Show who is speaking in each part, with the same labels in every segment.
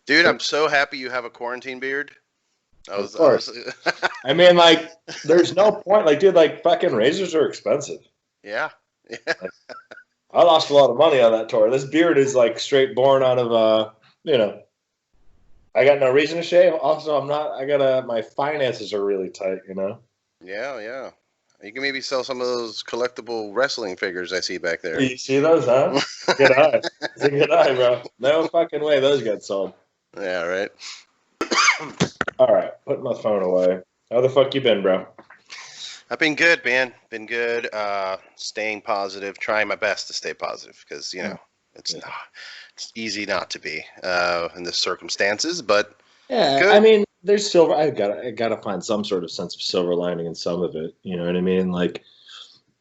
Speaker 1: Dude, I'm so happy you have a quarantine beard.
Speaker 2: Of course. I mean, like, there's no point. Like, dude, like, fucking razors are expensive.
Speaker 1: Yeah.
Speaker 2: Like, I lost a lot of money on that tour. This beard is, like, straight born out of, you know, I got no reason to shave. Also, my finances are really tight, you know?
Speaker 1: Yeah. You can maybe sell some of those collectible wrestling figures I see back there.
Speaker 2: You see those, huh? Good eye. It's a good eye, bro. No fucking way those get sold.
Speaker 1: Yeah, right.
Speaker 2: All right, put my phone away. How the fuck you been, bro?
Speaker 1: I've been good, man. Been good. Staying positive. Trying my best to stay positive because it's easy not to be in the circumstances. But
Speaker 2: yeah,
Speaker 1: good.
Speaker 2: I mean, there's silver. I gotta find some sort of sense of silver lining in some of it. You know what I mean? Like,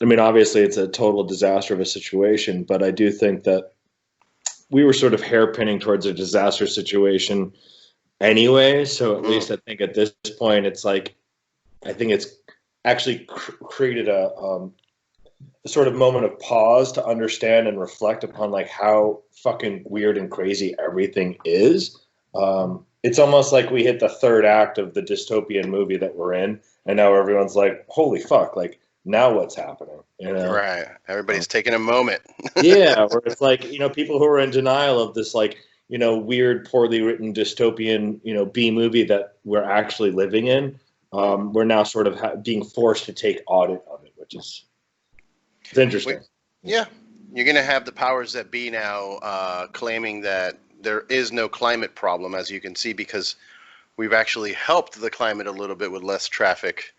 Speaker 2: I mean, obviously it's a total disaster of a situation, but I do think that we were sort of hairpinning towards a disaster situation anyway. So at least I think at this point, it's like, I think it's actually created a sort of moment of pause to understand and reflect upon like how fucking weird and crazy everything is. It's almost like we hit the third act of the dystopian movie that we're in, and now everyone's like, holy fuck, like, now what's happening? You know?
Speaker 1: Right. Everybody's taking a moment.
Speaker 2: Yeah, where it's like, people who are in denial of this, like, weird, poorly written dystopian, B movie that we're actually living in. We're now sort of being forced to take audit of it, which is it's interesting.
Speaker 1: Yeah. You're going to have the powers that be now claiming that there is no climate problem, as you can see, because we've actually helped the climate a little bit with less traffic.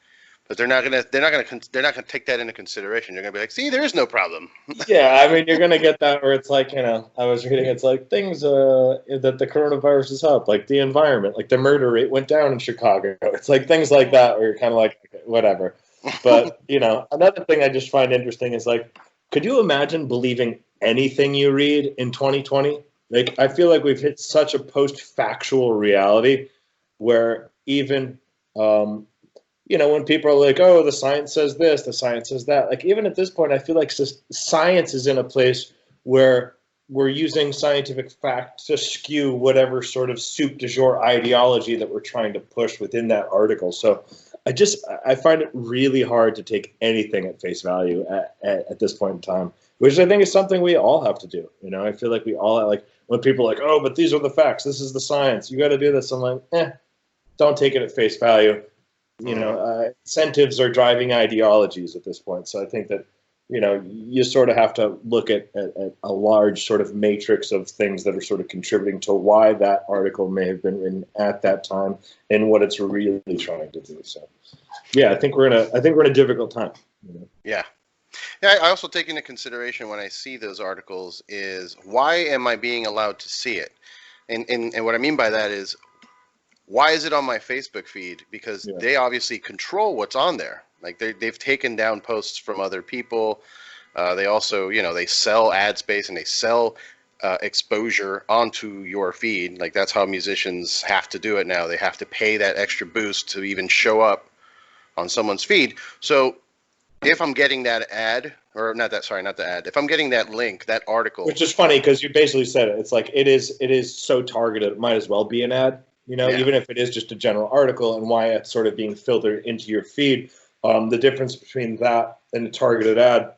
Speaker 1: But they're not gonna take that into consideration. They're gonna be like, see, there is no problem.
Speaker 2: Yeah, I mean, you're gonna get that where it's like, I was reading, it's like things that the coronavirus has helped, like the environment, like the murder rate went down in Chicago. It's like things like that where you're kind of like, okay, whatever. But another thing I just find interesting is like, could you imagine believing anything you read in 2020? Like, I feel like we've hit such a post-factual reality where even when people are like, oh, the science says this, the science says that. Like, even at this point, I feel like science is in a place where we're using scientific facts to skew whatever sort of soup du jour ideology that we're trying to push within that article. So I find it really hard to take anything at face value at this point in time, which I think is something we all have to do. I feel like we all, like, when people are like, oh, but these are the facts, this is the science, you got to do this. I'm like, don't take it at face value. Incentives are driving ideologies at this point. So I think that, you sort of have to look at a large sort of matrix of things that are sort of contributing to why that article may have been written at that time and what it's really trying to do. So, yeah, I think we're in a difficult time.
Speaker 1: Yeah. Yeah, I also take into consideration when I see those articles is why am I being allowed to see it? And what I mean by that is, why is it on my Facebook feed? Because they obviously control what's on there. Like they've taken down posts from other people. They also, they sell ad space and they sell exposure onto your feed. Like that's how musicians have to do it now. They have to pay that extra boost to even show up on someone's feed. So if I'm getting that ad, or not the ad, if I'm getting that link, that article.
Speaker 2: Which is funny because you basically said it. It's like it is so targeted. It might as well be an ad. Even if it is just a general article, and why it's sort of being filtered into your feed, the difference between that and a targeted ad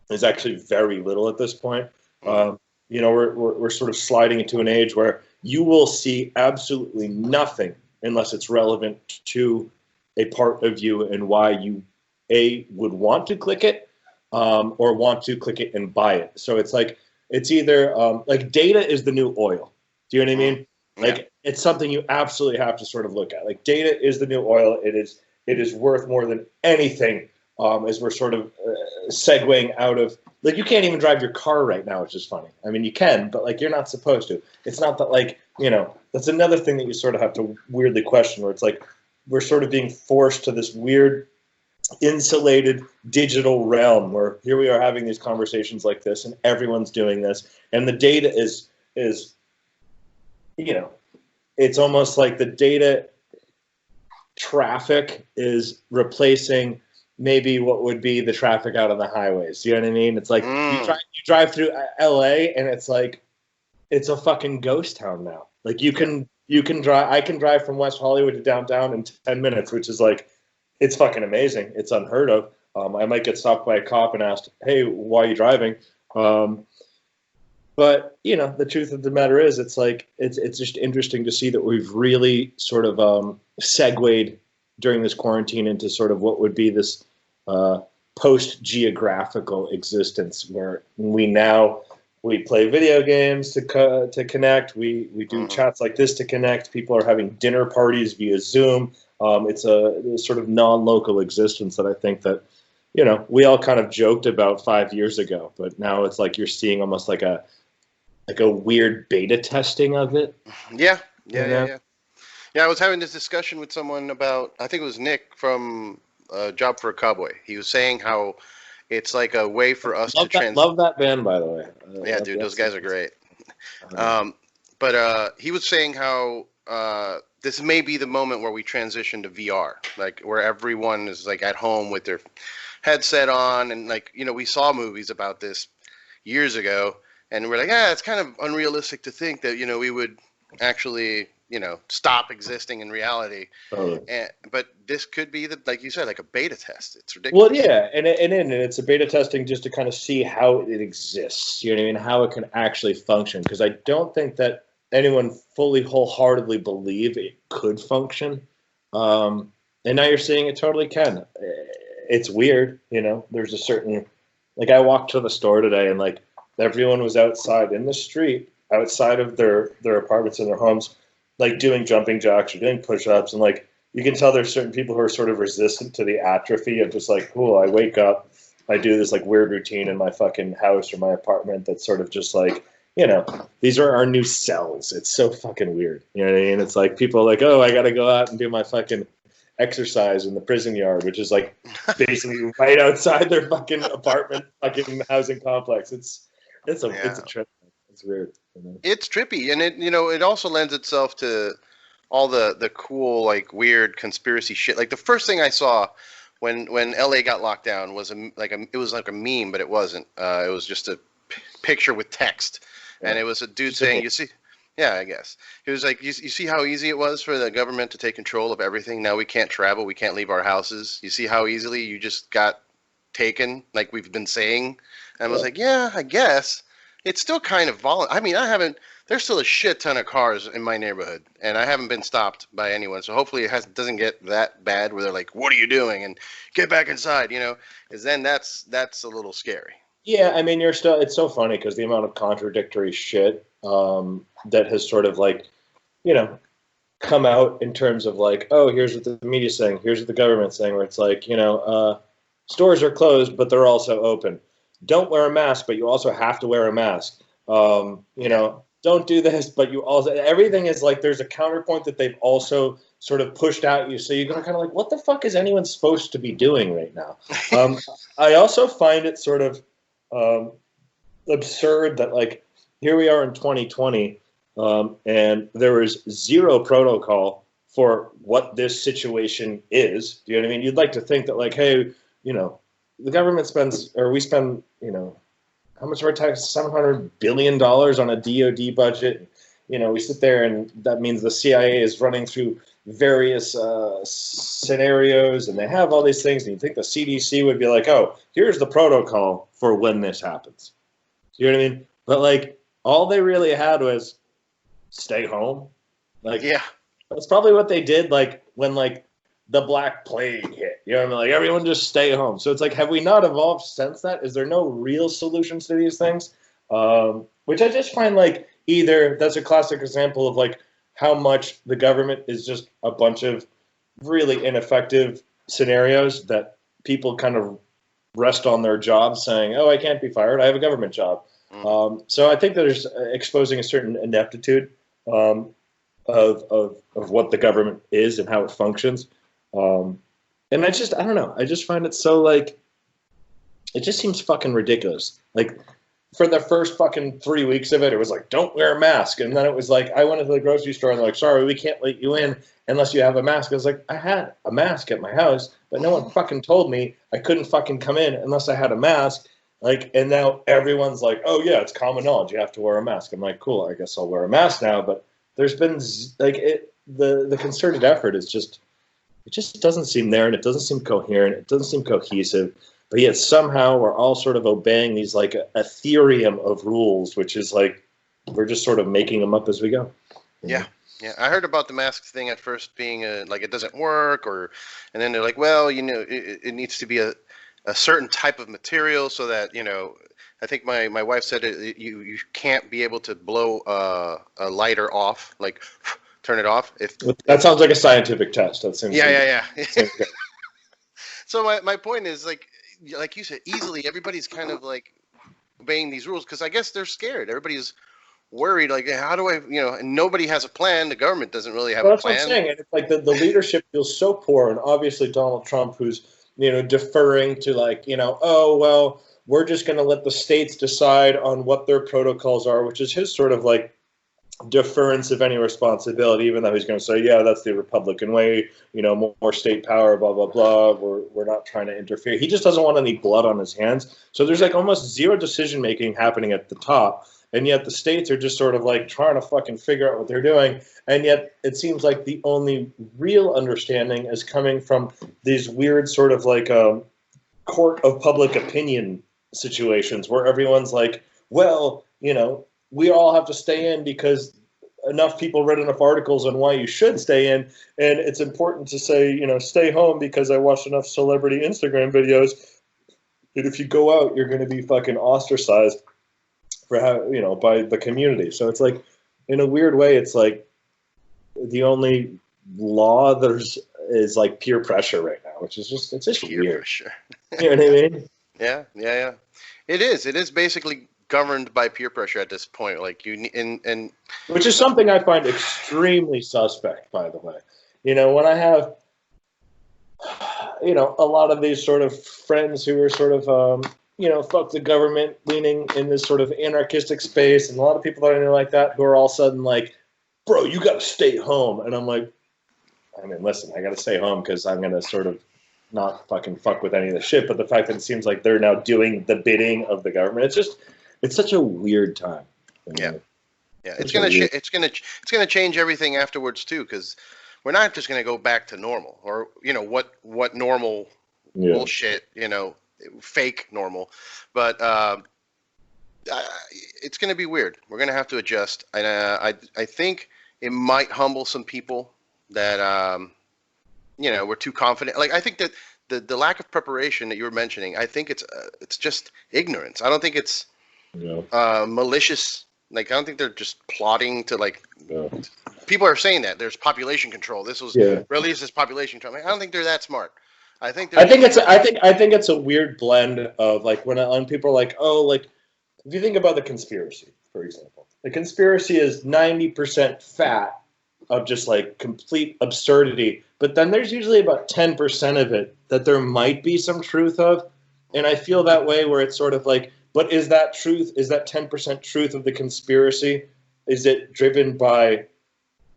Speaker 2: is actually very little at this point. We're sort of sliding into an age where you will see absolutely nothing unless it's relevant to a part of you and why you would want to click it or want to click it and buy it. So it's like it's either like data is the new oil. Do you know what I mean? Like it's something you absolutely have to sort of look at. Like data is the new oil. It is worth more than anything. As we're sort of segueing out of, like, you can't even drive your car right now, which is funny. I mean, you can, but like you're not supposed to. It's not that, like, that's another thing that you sort of have to weirdly question, where it's like we're sort of being forced to this weird insulated digital realm where here we are having these conversations like this and everyone's doing this, and the data is it's almost like the data traffic is replacing maybe what would be the traffic out on the highways. You know what I mean? It's like you drive through LA and it's like it's a fucking ghost town now. Like you can drive. I can drive from West Hollywood to downtown in 10 minutes, which is like, it's fucking amazing. It's unheard of. I might get stopped by a cop and asked, "Hey, why are you driving?" But you know, the truth of the matter is, it's like it's just interesting to see that we've really sort of segued during this quarantine into sort of what would be this post-geographical existence, where we play video games to connect. We do chats like this to connect. People are having dinner parties via Zoom. It's a sort of non-local existence that I think that, you know, we all kind of joked about 5 years ago, but now it's like you're seeing almost like a weird beta testing of it.
Speaker 1: Yeah. Yeah, I was having this discussion with someone about, I think it was Nick from Job for a Cowboy. He was saying how it's like a way for us to
Speaker 2: love that band, by the way.
Speaker 1: Yeah, dude, those guys are great. But he was saying how this may be the moment where we transition to VR, like where everyone is like at home with their headset on, and like, you know, we saw movies about this years ago, and we're like, it's kind of unrealistic to think that, you know, we would actually, you know, stop existing in reality. Totally. But this could be like you said, like a beta test. It's ridiculous.
Speaker 2: Well, yeah, and it's a beta testing just to kind of see how it exists. You know what I mean? How it can actually function. Because I don't think that anyone fully, wholeheartedly believe it could function. And now you're seeing it totally can. It's weird, you know. There's a certain, like, I walked to the store today, and like everyone was outside in the street, outside of their apartments and their homes, like doing jumping jacks or doing push-ups, and like you can tell there's certain people who are sort of resistant to the atrophy of just like, cool, I wake up, I do this like weird routine in my fucking house or my apartment that's sort of just like, you know, these are our new cells. It's so fucking weird. You know what I mean? It's like people are like, oh, I got to go out and do my fucking exercise in the prison yard, which is like basically right outside their fucking apartment, fucking housing complex. It's a trip. It's weird. You know?
Speaker 1: It's trippy, and it, you know, it also lends itself to all the cool, like, weird conspiracy shit. Like the first thing I saw when LA got locked down was it was like a meme, but it wasn't. It was just a picture with text, and it was a dude saying, "You see." Yeah, I guess. He was like, you see how easy it was for the government to take control of everything? Now we can't travel. We can't leave our houses. You see how easily you just got taken, like we've been saying? And I was like, yeah, I guess. It's still kind of I mean, there's still a shit ton of cars in my neighborhood, and I haven't been stopped by anyone. So hopefully it doesn't get that bad where they're like, what are you doing? And get back inside, you know? Because then that's a little scary.
Speaker 2: Yeah, I mean, it's so funny because the amount of contradictory shit that has sort of like, you know, come out in terms of like, oh, here's what the media's saying, here's what the government's saying, where it's like, you know, stores are closed, but they're also open. Don't wear a mask, but you also have to wear a mask. You know, don't do this, but you also, everything is like, there's a counterpoint that they've also sort of pushed out you. So you're kind of like, what the fuck is anyone supposed to be doing right now? I also find it sort of absurd that like, here we are in 2020, and there is zero protocol for what this situation is. Do you know what I mean? You'd like to think that like, hey, you know, the government we spend, you know, how much of our tax? $700 billion on a DoD budget. You know, we sit there, and that means the CIA is running through various scenarios, and they have all these things. And you think the CDC would be like, oh, here's the protocol for when this happens. Do you know what I mean? But like, all they really had was stay home. Like, yeah, that's probably what they did. Like when like the Black Plague hit, you know what I mean? Like everyone just stay home. So it's like, have we not evolved since that? Is there no real solutions to these things? Which I just find like either that's a classic example of like how much the government is just a bunch of really ineffective scenarios that people kind of rest on their jobs saying, oh, I can't be fired. I have a government job. So I think there's exposing a certain ineptitude of what the government is and how it functions. And I don't know. I just find it so like, it just seems fucking ridiculous. Like for the first fucking 3 weeks of it, it was like, don't wear a mask. And then it was like, I went into the grocery store and they're like, sorry, we can't let you in unless you have a mask. I was like, I had a mask at my house, but no one fucking told me I couldn't fucking come in unless I had a mask. Like, and now everyone's like, oh yeah, it's common knowledge. You have to wear a mask. I'm like, cool, I guess I'll wear a mask now. But there's been the concerted effort is just, it just doesn't seem there, and it doesn't seem coherent. It doesn't seem cohesive. But yet somehow we're all sort of obeying these like ethereum of rules, which is like we're just sort of making them up as we go.
Speaker 1: Yeah. Yeah, I heard about the mask thing at first being like it doesn't work, and then they're like, well, it needs to be a certain type of material so that, I think my wife said you can't be able to blow a lighter off, like turn it off.
Speaker 2: That sounds like a scientific test. That seems
Speaker 1: yeah. Seems good. So my point is like you said, easily everybody's kind of like obeying these rules because I guess they're scared. Everybody's worried, like, how do I, and nobody has a plan. The government doesn't really have a plan.
Speaker 2: That's what I'm saying. And it's like the leadership feels so poor, and obviously Donald Trump, who's deferring to like, oh well, we're just going to let the states decide on what their protocols are, which is his sort of like deference of any responsibility, even though he's going to say, yeah, that's the Republican way, more state power, blah blah blah. We're not trying to interfere. He just doesn't want any blood on his hands. So there's like almost zero decision making happening at the top. And yet the states are just sort of like trying to fucking figure out what they're doing. And yet it seems like the only real understanding is coming from these weird sort of like court of public opinion situations where everyone's like, well, we all have to stay in because enough people read enough articles on why you should stay in. And it's important to say, stay home because I watched enough celebrity Instagram videos. And if you go out, you're going to be fucking ostracized for how, by the community. So it's like, in a weird way, it's like the only law is like peer pressure right now, which is just, it's just
Speaker 1: peer
Speaker 2: weird.
Speaker 1: Pressure.
Speaker 2: You know what I mean?
Speaker 1: Yeah. It is basically governed by peer pressure at this point. Like and
Speaker 2: which is something I find extremely suspect, by the way. When I have, a lot of these sort of friends who are sort of, fuck the government, leaning in this sort of anarchistic space, and a lot of people that I know like that who are all of a sudden like, bro, you got to stay home. And I'm like, I mean, listen, I got to stay home because I'm going to sort of not fucking fuck with any of the shit. But the fact that it seems like they're now doing the bidding of the government, it's such a weird time.
Speaker 1: Yeah. It's gonna change everything afterwards too, because we're not just gonna go back to normal or what normal bullshit, fake normal, but it's going to be weird. We're going to have to adjust, and I think it might humble some people that we're too confident. Like I think that the lack of preparation that you were mentioning, I think it's just ignorance. I don't think it's malicious. Like I don't think they're just plotting to like. People are saying that there's population control. This was released as population control. I don't think they're that smart. I think it's a weird blend of like when people are like, oh, like if you think about the conspiracy, for example, the conspiracy is 90% fat of just like complete absurdity, but then there's usually about 10% of it that there might be some truth of, and I feel that way where it's sort of like, but is that truth? Is that 10% truth of the conspiracy? Is it driven by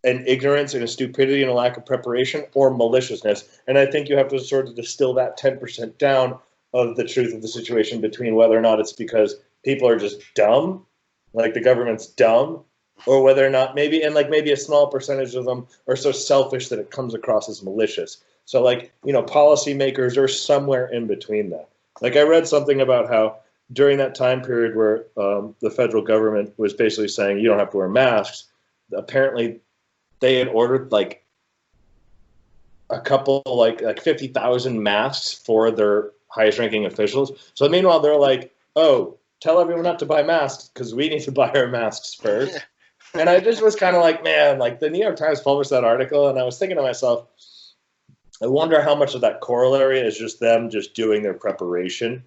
Speaker 1: an ignorance and a stupidity and a lack of preparation or maliciousness? And I think you have to sort of distill that 10% down of the truth of the situation between whether or not it's because people are just dumb, like the government's dumb, or whether or not maybe a small percentage of them are so selfish that it comes across as malicious. So like, policymakers are somewhere in between that. Like I read something about how during that time period where the federal government was basically saying you don't have to wear masks, apparently they had ordered like a couple, like 50,000 masks for their highest ranking officials. So meanwhile, they're like, oh, tell everyone not to buy masks because we need to buy our masks first. And I just was kind of like, man, like the New York Times published that article, and I was thinking to myself, I wonder how much of that corollary is just them just doing their preparation.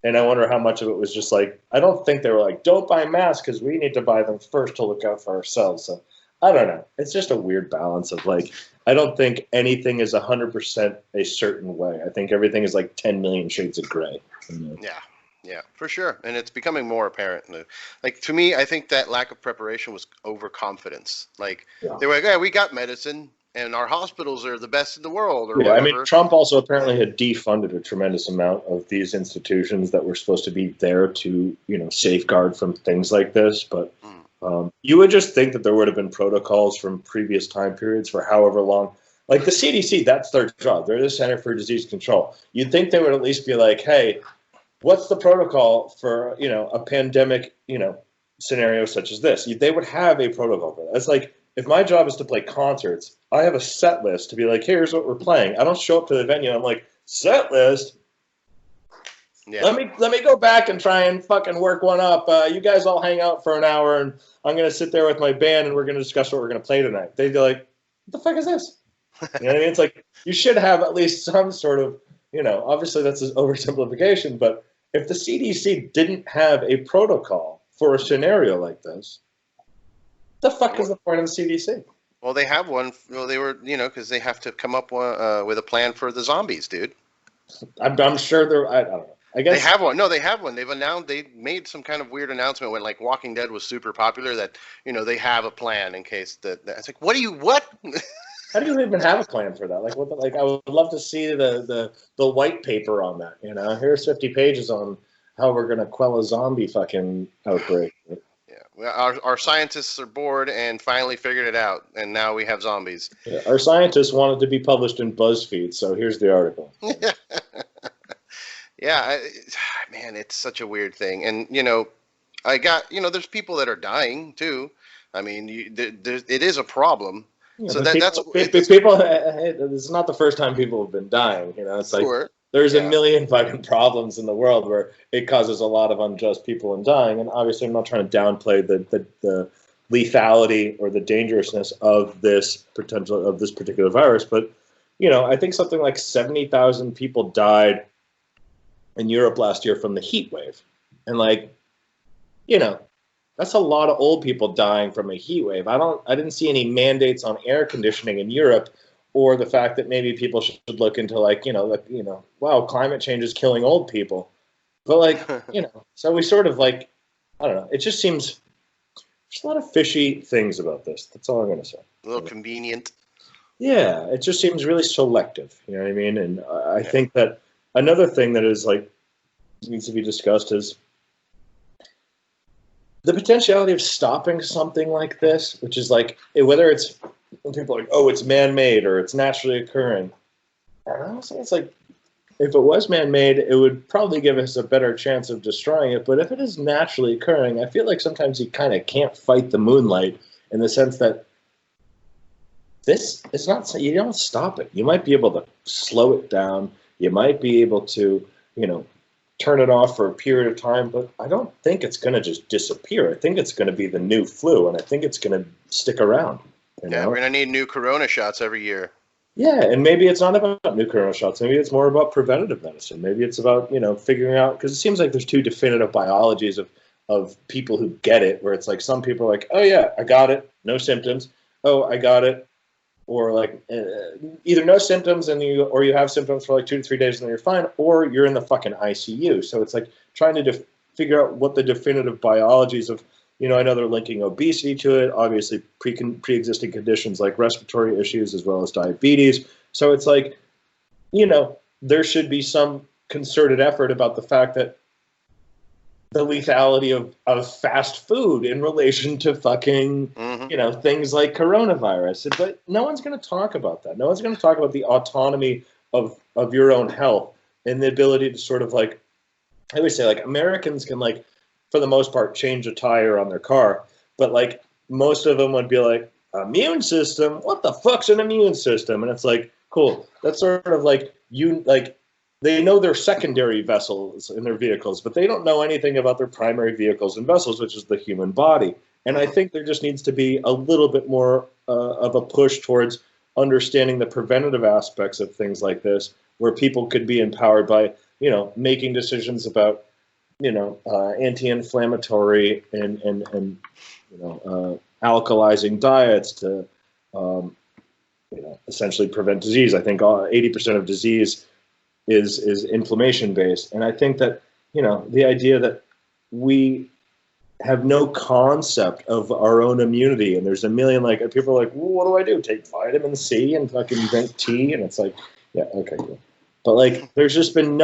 Speaker 1: And I wonder how much of it was just like, I don't think they were like, don't buy masks because we need to buy them first to look out for ourselves. So I don't know. It's just a weird balance of like, I don't think anything is 100% a certain way. I think everything is like 10 million shades of gray. Yeah, for sure. And it's becoming more apparent. Like to me, I think that lack of preparation was overconfidence. Like they were like, yeah, we got medicine and our hospitals are the best in the world or whatever. I mean,
Speaker 2: Trump also apparently had defunded a tremendous amount of these institutions that were supposed to be there to, safeguard from things like this. But You would just think that there would have been protocols from previous time periods for however long. Like the CDC, that's their job. They're the Center for Disease Control. You'd think they would at least be like, hey, what's the protocol for, a pandemic, scenario such as this? They would have a protocol for that. It's like, if my job is to play concerts, I have a set list to be like, here's what we're playing. I don't show up to the venue. I'm like, set list? Yeah. Let me go back and try and fucking work one up. You guys all hang out for an hour, and I'm going to sit there with my band, and we're going to discuss what we're going to play tonight. They'd be like, what the fuck is this? You know what I mean? It's like, you should have at least some sort of, obviously that's an oversimplification, but if the CDC didn't have a protocol for a scenario like this, what the fuck is the point of the CDC?
Speaker 1: Well, they have one. Well, they were, because they have to come up with a plan for the zombies, dude.
Speaker 2: I'm sure they're, I don't know. I guess
Speaker 1: they have one. No, they have one. They made some kind of weird announcement when like Walking Dead was super popular that, they have a plan in case that it's like, what?
Speaker 2: How do you even have a plan for that? Like, I would love to see the white paper on that. Here's 50 pages on how we're gonna quell a zombie fucking outbreak.
Speaker 1: Yeah, well, our scientists are bored and finally figured it out, and now we have zombies.
Speaker 2: Yeah, our scientists wanted to be published in BuzzFeed, so here's the article.
Speaker 1: Yeah, man, it's such a weird thing, and I got there's people that are dying too. I mean, it is a problem.
Speaker 2: Yeah, so that's people. It's not the first time people have been dying. It's like there's a million fucking problems in the world where it causes a lot of unjust people and dying. And obviously, I'm not trying to downplay the lethality or the dangerousness of this particular virus, but I think something like 70,000 people died in Europe last year from the heat wave, and that's a lot of old people dying from a heat wave. I didn't see any mandates on air conditioning in Europe, or the fact that maybe people should look into wow, climate change is killing old people. But so we sort of I don't know. It just seems there's a lot of fishy things about this. That's all I'm going to say.
Speaker 1: A little convenient.
Speaker 2: Yeah, it just seems really selective. You know what I mean? And I think that another thing that is needs to be discussed is the potentiality of stopping something like this, which is whether it's when people are like, oh, it's man-made or it's naturally occurring. And honestly, it's like, if it was man-made, it would probably give us a better chance of destroying it. But if it is naturally occurring, I feel like sometimes you kind of can't fight the moonlight in the sense that this is not, you don't stop it. You might be able to slow it down. You might be able to, turn it off for a period of time, but I don't think it's going to just disappear. I think it's going to be the new flu, and I think it's going to stick around.
Speaker 1: Yeah, we're going to need new corona shots every year.
Speaker 2: Yeah, and maybe it's not about new corona shots. Maybe it's more about preventative medicine. Maybe it's about, figuring out, because it seems like there's two definitive biologies of people who get it, where it's like some people are like, oh yeah, I got it, no symptoms. Oh, I got it. Or either no symptoms or you have symptoms for 2 to 3 days and then you're fine, or you're in the fucking ICU. So it's like trying to figure out what the definitive biologies of, I know they're linking obesity to it, obviously pre-existing conditions like respiratory issues as well as diabetes. So it's like, there should be some concerted effort about the fact that the lethality of fast food in relation to fucking, things like coronavirus. But no one's going to talk about that. No one's going to talk about the autonomy of your own health and the ability to sort of I always say Americans can for the most part change a tire on their car, but most of them would be like, immune system? What the fuck's an immune system? And it's like, cool. That's sort of they know their secondary vessels in their vehicles, but they don't know anything about their primary vehicles and vessels, which is the human body. And I think there just needs to be a little bit more of a push towards understanding the preventative aspects of things like this, where people could be empowered by, making decisions about, anti-inflammatory and alkalizing diets to, essentially prevent disease. I think 80% of disease is inflammation based. And I think that, the idea that we have no concept of our own immunity, and there's a million people are like, well, what do I do? Take vitamin C and fucking drink tea? And it's like, yeah, okay, cool. But there's just been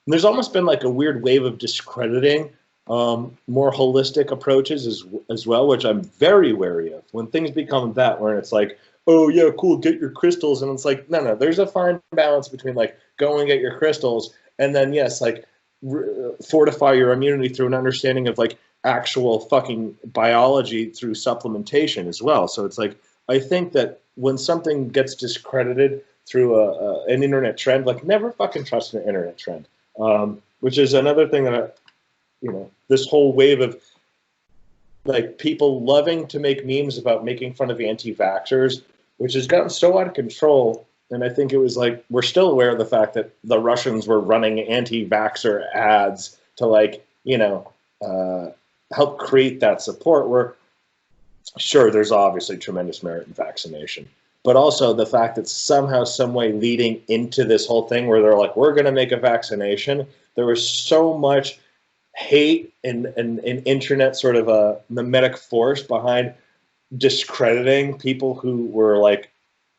Speaker 2: there's almost been a weird wave of discrediting more holistic approaches as well, which I'm very wary of. When things become that, where it's like, oh yeah, cool, get your crystals, and it's like, no, there's a fine balance between like go and get your crystals, and then yes, like fortify your immunity through an understanding of like actual fucking biology through supplementation as well. So it's like, I think that when something gets discredited through an internet trend, like never fucking trust an internet trend, which is another thing that this whole wave of like people loving to make memes about making fun of anti-vaxxers, which has gotten so out of control. And I think it was like, we're still aware of the fact that the Russians were running anti-vaxxer ads to like, help create that support, where sure, there's obviously tremendous merit in vaccination, but also the fact that somehow, some way leading into this whole thing where they're like, we're going to make a vaccination, there was so much hate and internet sort of a mimetic force behind discrediting people who were like,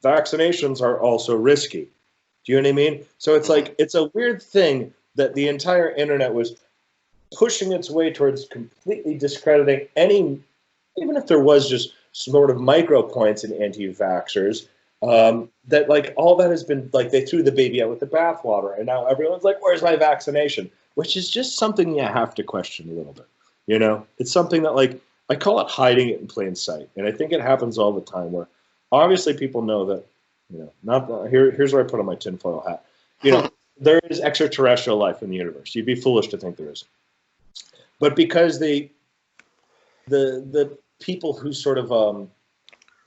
Speaker 2: vaccinations are also risky. Do you know what I mean? So it's like, it's a weird thing that the entire internet was pushing its way towards completely discrediting any, even if there was just sort of micro points in anti-vaxxers, that like all that has been like, they threw the baby out with the bathwater, and now everyone's like, where's my vaccination? Which is just something you have to question a little bit. It's something that like, I call it hiding it in plain sight. And I think it happens all the time where obviously people know that, here's where I put on my tinfoil hat. There is extraterrestrial life in the universe. You'd be foolish to think there isn't. But because the people who sort of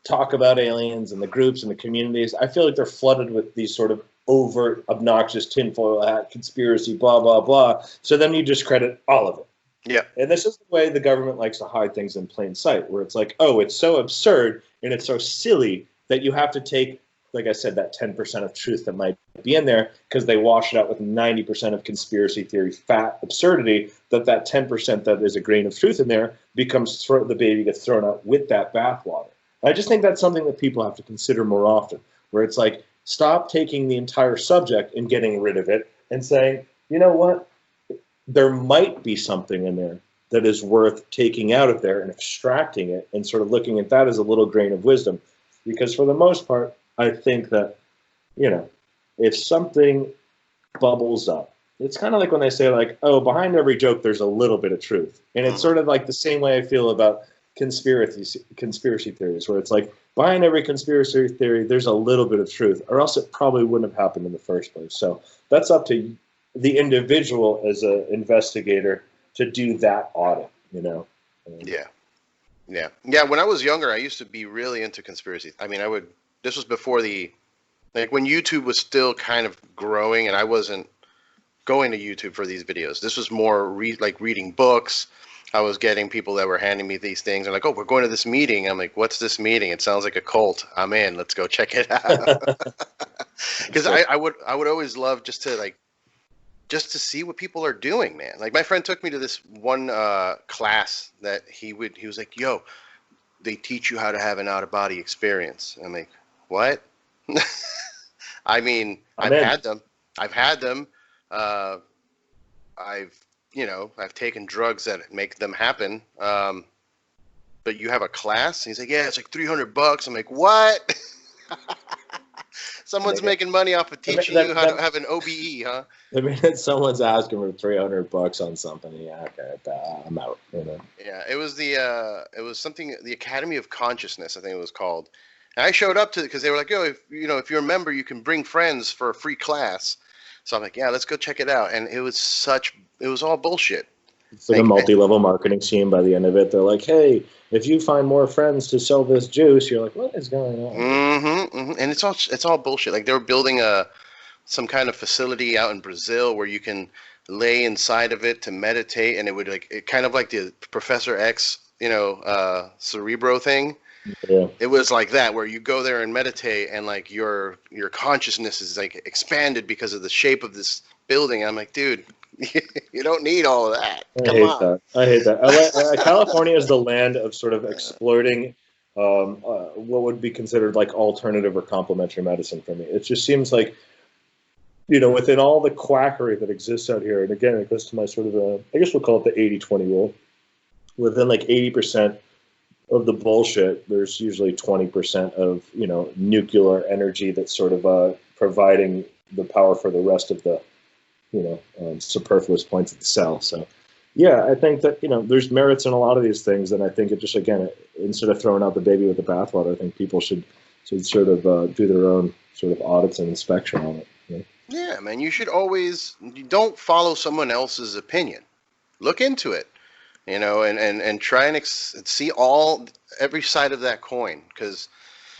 Speaker 2: talk about aliens and the groups and the communities, I feel like they're flooded with these sort of overt, obnoxious tinfoil hat conspiracy, blah, blah, blah. So then you discredit all of it.
Speaker 1: Yeah.
Speaker 2: And this is the way the government likes to hide things in plain sight, where it's like, oh, it's so absurd and it's so silly that you have to take, like I said, that 10% of truth that might be in there, because they wash it out with 90% of conspiracy theory fat absurdity, that 10% that is a grain of truth in there becomes the baby gets thrown out with that bathwater. I just think that's something that people have to consider more often, where it's like, stop taking the entire subject and getting rid of it and saying, you know what, there might be something in there that is worth taking out of there and extracting it and sort of looking at that as a little grain of wisdom. Because for the most part, I think that, if something bubbles up, it's kind of like when they say like, oh, behind every joke, there's a little bit of truth. And it's sort of like the same way I feel about conspiracy theories, where it's like, behind every conspiracy theory, there's a little bit of truth, or else it probably wouldn't have happened in the first place. So that's up to the individual as an investigator to do that audit,
Speaker 1: Yeah. When I was younger, I used to be really into conspiracy. I mean, this was before when YouTube was still kind of growing, and I wasn't going to YouTube for these videos. This was more reading books. I was getting people that were handing me these things and like, oh, we're going to this meeting. I'm like, what's this meeting? It sounds like a cult. I'm in. Let's go check it out. Because I would always love just to see what people are doing, man. Like my friend took me to this one class that he was like, yo, they teach you how to have an out of body experience. I'm like, what? I mean, I've had them. I've taken drugs that make them happen. But you have a class? And he's like, yeah, it's like $300. I'm like, what? Someone's making money off of teaching you how to have an OBE, huh?
Speaker 2: The minute someone's asking for $300 on something, yeah, okay, I'm out.
Speaker 1: Yeah, it was something, the Academy of Consciousness, I think it was called. And I showed up to it because they were like, yo, if you're a member, you can bring friends for a free class. So I'm like, yeah, let's go check it out. And it was all bullshit.
Speaker 2: It's like a multi-level marketing scheme. By the end of it, they're like, hey, if you find more friends to sell this juice, you're like, what is going on?
Speaker 1: Mm-hmm. And it's all bullshit. Like they were building some kind of facility out in Brazil where you can lay inside of it to meditate, and it would kind of like the Professor X, Cerebro thing.
Speaker 2: Yeah.
Speaker 1: It was like that, where you go there and meditate, and like your consciousness is like expanded because of the shape of this building. I'm like, dude, you don't need all of that.
Speaker 2: I hate that. California is the land of sort of exploiting what would be considered like alternative or complementary medicine for me. It just seems like within all the quackery that exists out here, and again, it goes to my sort of, I guess we'll call it the 80-20 rule. Within like 80% of the bullshit, there's usually 20% of, nuclear energy that's sort of providing the power for the rest of the, superfluous points of the cell. So, yeah, I think that, there's merits in a lot of these things. And I think it just, again, instead of throwing out the baby with the bathwater, I think people should sort of do their own sort of audits and inspection on it.
Speaker 1: Yeah, man, you don't follow someone else's opinion. Look into it, and try and see every side of that coin. Because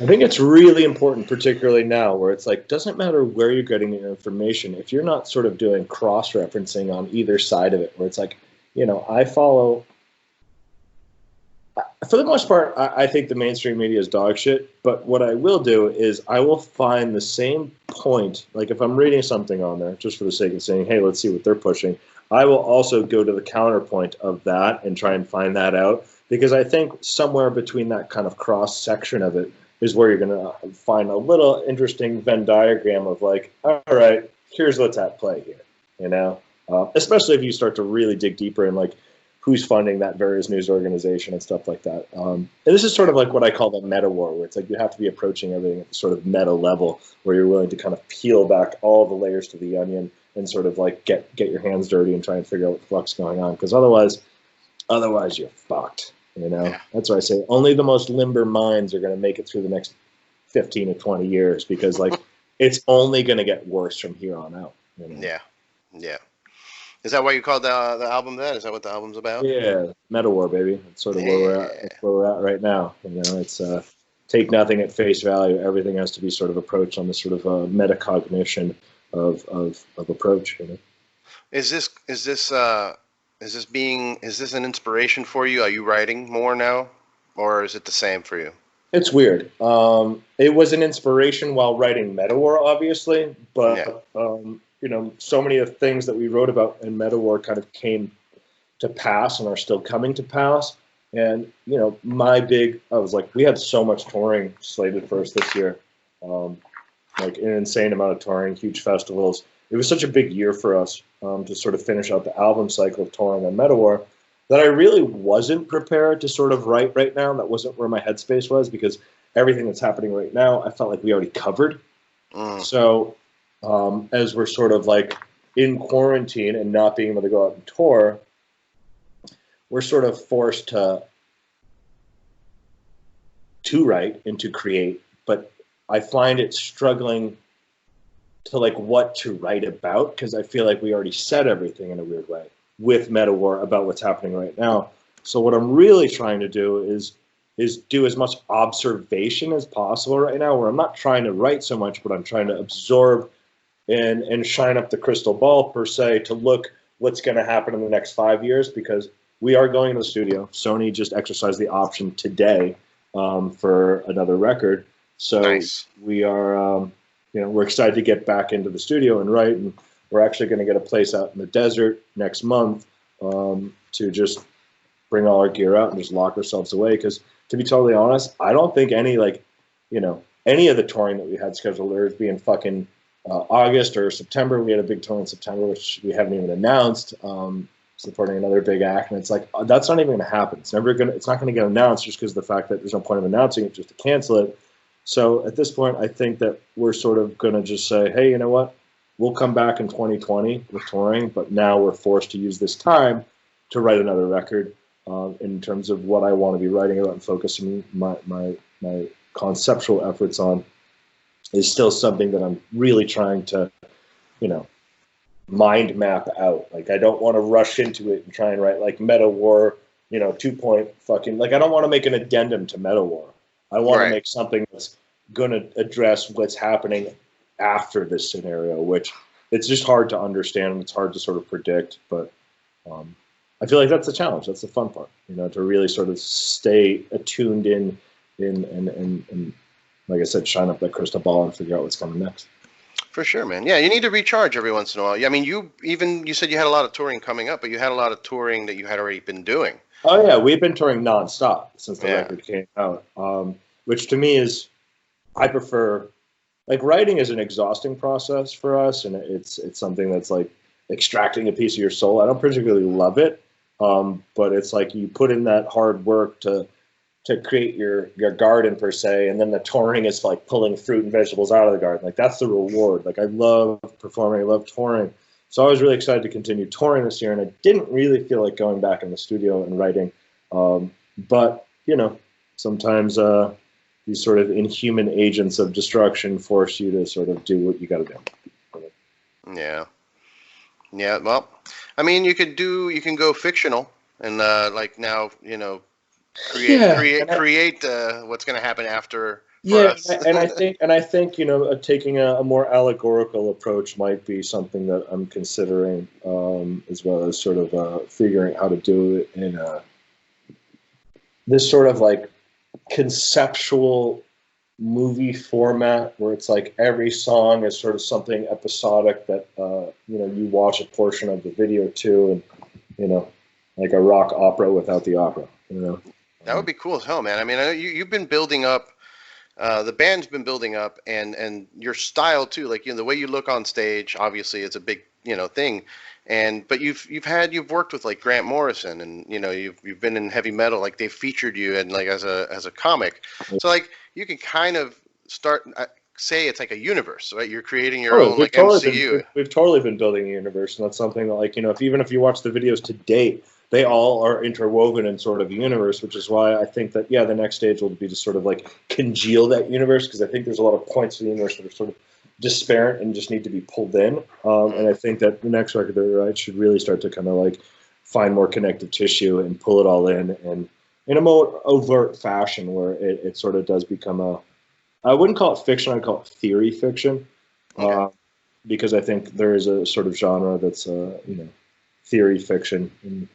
Speaker 2: I think it's really important, particularly now, where it's like, doesn't matter where you're getting your information. If you're not sort of doing cross-referencing on either side of it, where it's like, I follow, for the most part, I think the mainstream media is dog shit. But what I will do is I will find the same point. Like if I'm reading something on there, just for the sake of saying, hey, let's see what they're pushing, I will also go to the counterpoint of that and try and find that out. Because I think somewhere between that kind of cross section of it is where you're going to find a little interesting Venn diagram of like, all right, here's what's at play here, especially if you start to really dig deeper in like who's funding that various news organization and stuff like that. And this is sort of like what I call the meta war, where it's like you have to be approaching everything at the sort of meta level where you're willing to kind of peel back all the layers to the onion and sort of like get your hands dirty and try and figure out what the fuck's going on. Because otherwise you're fucked.
Speaker 1: Yeah.
Speaker 2: That's why I say only the most limber minds are going to make it through the next 15 to 20 years, because like it's only going to get worse from here on out.
Speaker 1: Yeah. Is that why you called the album that? Is that what the album's about?
Speaker 2: Yeah, Meta War, baby. That's sort of where we're at. That's where we're at right now. It's take nothing at face value. Everything has to be sort of approached on this sort of metacognition of approach.
Speaker 1: Is this an inspiration for you? Are you writing more now, or is it the same for you?
Speaker 2: It's weird. It was an inspiration while writing Meta War, obviously, but so many of the things that we wrote about in Meta War kind of came to pass and are still coming to pass. And I was like, we had so much touring slated for us this year, like an insane amount of touring, huge festivals. It was such a big year for us to sort of finish out the album cycle of touring on Meta War that I really wasn't prepared to sort of write right now. That wasn't where my headspace was, because everything that's happening right now, I felt like we already covered. So as we're sort of like in quarantine and not being able to go out and tour, we're sort of forced to write and to create. But I find it struggling to like what to write about, because I feel like we already said everything in a weird way with Meta War about what's happening right now. So what I'm really trying to do is do as much observation as possible right now, where I'm not trying to write so much, but I'm trying to absorb and shine up the crystal ball per se to look what's going to happen in the next 5 years, because we are going to the studio. Sony just exercised the option today for another record. So
Speaker 1: nice.
Speaker 2: We are, we're excited to get back into the studio and write, and we're actually going to get a place out in the desert next month to just bring all our gear out and just lock ourselves away. Because to be totally honest, I don't think any of the touring that we had scheduled there is being fucking August or September. We had a big tour in September, which we haven't even announced, supporting another big act. And it's like, that's not even going to happen. It's not going to get announced just because of the fact that there's no point of announcing it, just to cancel it. So at this point, I think that we're sort of going to just say, hey, you know what? We'll come back in 2020 with touring, but now we're forced to use this time to write another record. In terms of what I want to be writing about and focusing my conceptual efforts on is still something that I'm really trying to, mind map out. Like, I don't want to rush into it and try and write like Meta War, 2 point fucking, like, I don't want to make an addendum to Meta War. I want to make something that's going to address what's happening after this scenario, which it's just hard to understand and it's hard to sort of predict, but I feel like that's the challenge. That's the fun part, to really sort of stay attuned in and like I said, shine up that crystal ball and figure out what's coming next.
Speaker 1: For sure, man. Yeah, you need to recharge every once in a while. I mean, you said you had a lot of touring coming up, but you had a lot of touring that you had already been doing.
Speaker 2: Oh yeah, we've been touring nonstop since the record came out, which to me is, I prefer like writing is an exhausting process for us, and it's something that's like extracting a piece of your soul. I don't particularly love it, but it's like you put in that hard work to create your garden per se, and then the touring is like pulling fruit and vegetables out of the garden. Like that's the reward. Like I love performing, I love touring. So I was really excited to continue touring this year, and I didn't really feel like going back in the studio and writing. But you know, sometimes these sort of inhuman agents of destruction force you to sort of do what you got to do.
Speaker 1: Yeah. Yeah. Well, I mean, you can go fictional and like now, you know, create what's going to happen after for us.
Speaker 2: and I think you know taking a more allegorical approach might be something that I'm considering, as well as sort of figuring out how to do it in this sort of like conceptual movie format where it's like every song is sort of something episodic that you know you watch a portion of the video to, and you know, like a rock opera without the opera, you know.
Speaker 1: That would be cool as hell, man. I mean, I know you've been building up, the band's been building up, and your style too. Like, you know, the way you look on stage, obviously, it's a big, you know, thing. But you've worked with like Grant Morrison, and you know, you've been in heavy metal. Like they featured you and like as a comic. So like you can kind of start say it's like a universe, right? You're creating your own like MCU.
Speaker 2: We've totally been building a universe, and that's something that like you know, even if you watch the videos to date, they all are interwoven in sort of a universe, which is why I think that, yeah, the next stage will be to sort of like congeal that universe, because I think there's a lot of points of the universe that are sort of disparate and just need to be pulled in. And I think that the next record that we write should really start to kind of like find more connective tissue and pull it all in a more overt fashion where it sort of does become I wouldn't call it fiction, I'd call it theory fiction.
Speaker 1: Okay.
Speaker 2: Because I think there is a sort of genre that's, you know, theory fiction and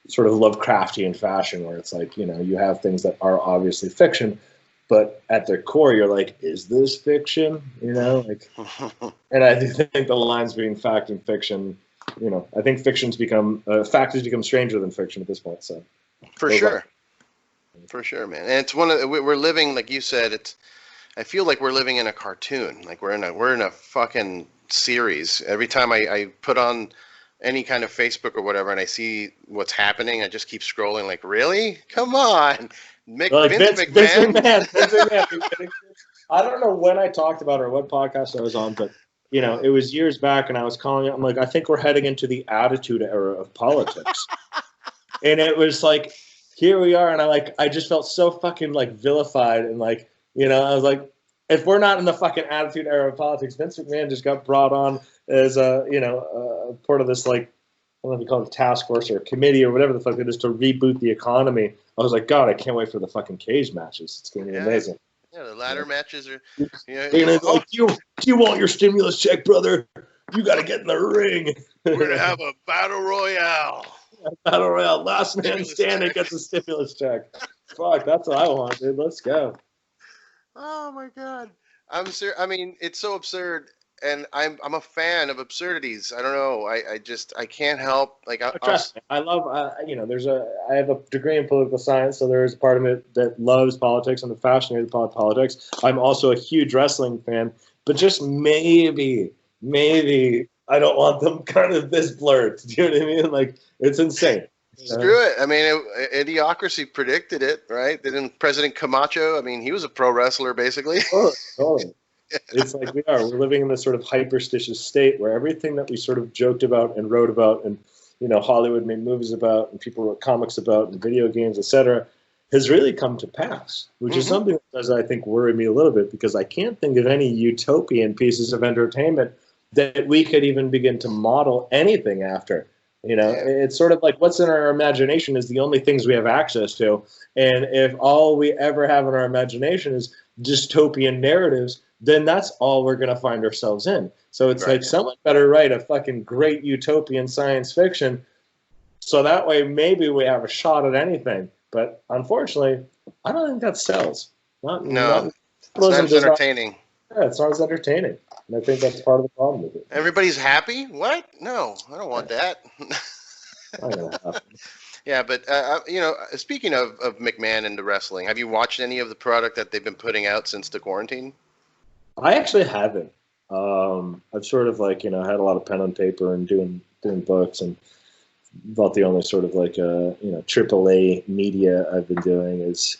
Speaker 2: sort of Lovecraftian fashion where it's like, you know, you have things that are obviously fiction, but at their core, you're like, is this fiction? You know, like, and I do think the lines between fact and fiction, you know, I think fiction's become, fact has become stranger than fiction at this point. So,
Speaker 1: for sure, man. And it's we're living, like you said, I feel like we're living in a cartoon. Like we're in a fucking series. Every time I put on any kind of Facebook or whatever, and I see what's happening, I just keep scrolling. Like, really? Come on, Vince
Speaker 2: McMahon. I don't know when I talked about it or what podcast I was on, but you know, it was years back, and I was calling it. I'm like, I think we're heading into the Attitude Era of politics, and it was like, here we are, and I just felt so fucking like vilified, and like, you know, I was like, if we're not in the fucking Attitude Era of politics, Vince McMahon just got brought on as a, you know, part of this, like, I don't know if you call it a task force or a committee or whatever the fuck it is to reboot the economy. I was like, God, I can't wait for the fucking cage matches. It's going to be amazing.
Speaker 1: Yeah, the ladder matches are.
Speaker 2: Like, do you want your stimulus check, brother? You got to get in the ring.
Speaker 1: We're going to have a battle royale.
Speaker 2: Battle royale. Last man standing gets a stimulus check. Fuck, that's what I want, dude. Let's go.
Speaker 1: Oh my God. I'm serious. I mean, it's so absurd. And I'm a fan of absurdities. I don't know. I can't help. Like,
Speaker 2: trust me. I love. You know, I have a degree in political science, so there is a part of it that loves politics and is fascinated by politics. I'm also a huge wrestling fan, but just maybe I don't want them kind of this blurred. Do you know what I mean? Like, it's insane.
Speaker 1: Screw it. I mean, Idiocracy predicted it, right? Didn't President Camacho? I mean, he was a pro wrestler, basically.
Speaker 2: Totally. It's like we're living in this sort of hyperstitious state where everything that we sort of joked about and wrote about, and you know, Hollywood made movies about, and people wrote comics about, and video games, etc., has really come to pass, which is something that does, I think, worry me a little bit, because I can't think of any utopian pieces of entertainment that we could even begin to model anything after. You know, it's sort of like what's in our imagination is the only things we have access to. And if all we ever have in our imagination is dystopian narratives, then that's all we're going to find ourselves in. So it's like someone better write a fucking great utopian science fiction, so that way maybe we have a shot at anything. But unfortunately, I don't think that sells.
Speaker 1: It's not as entertaining.
Speaker 2: Yeah, it's not as entertaining. And I think that's part of the problem with it.
Speaker 1: Everybody's happy? What? No, I don't want that.
Speaker 2: I know.
Speaker 1: Yeah, but you know, speaking of McMahon and the wrestling, have you watched any of the product that they've been putting out since the quarantine?
Speaker 2: I actually haven't. I've sort of like, had a lot of pen on paper and doing books, and about the only sort of like AAA media I've been doing is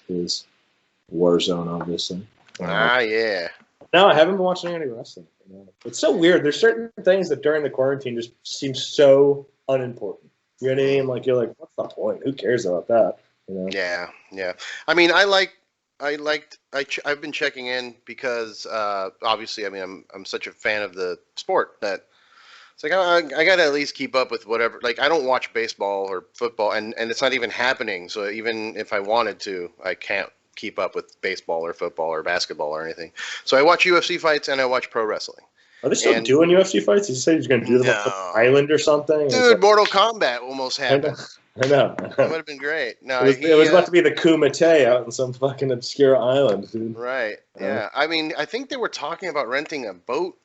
Speaker 2: Warzone, obviously.
Speaker 1: Yeah.
Speaker 2: No, I haven't been watching any wrestling. It's so weird. There's certain things that during the quarantine just seem so unimportant. You know what I mean? Like you're like, what's the point? Who cares about that?
Speaker 1: Yeah, yeah. I mean, I've been checking in because obviously, I mean, I'm such a fan of the sport that it's like I got to at least keep up with whatever. Like, I don't watch baseball or football, and it's not even happening. So even if I wanted to, I can't keep up with baseball or football or basketball or anything. So I watch UFC fights and I watch pro wrestling.
Speaker 2: Are they still doing UFC fights? You said he's going to do them on the island or something?
Speaker 1: Dude, Mortal Kombat almost happened.
Speaker 2: I know.
Speaker 1: That would have been great. No,
Speaker 2: it was about to be the Kumite out in some fucking obscure island, dude.
Speaker 1: Right. Yeah. I mean, I think they were talking about renting a boat.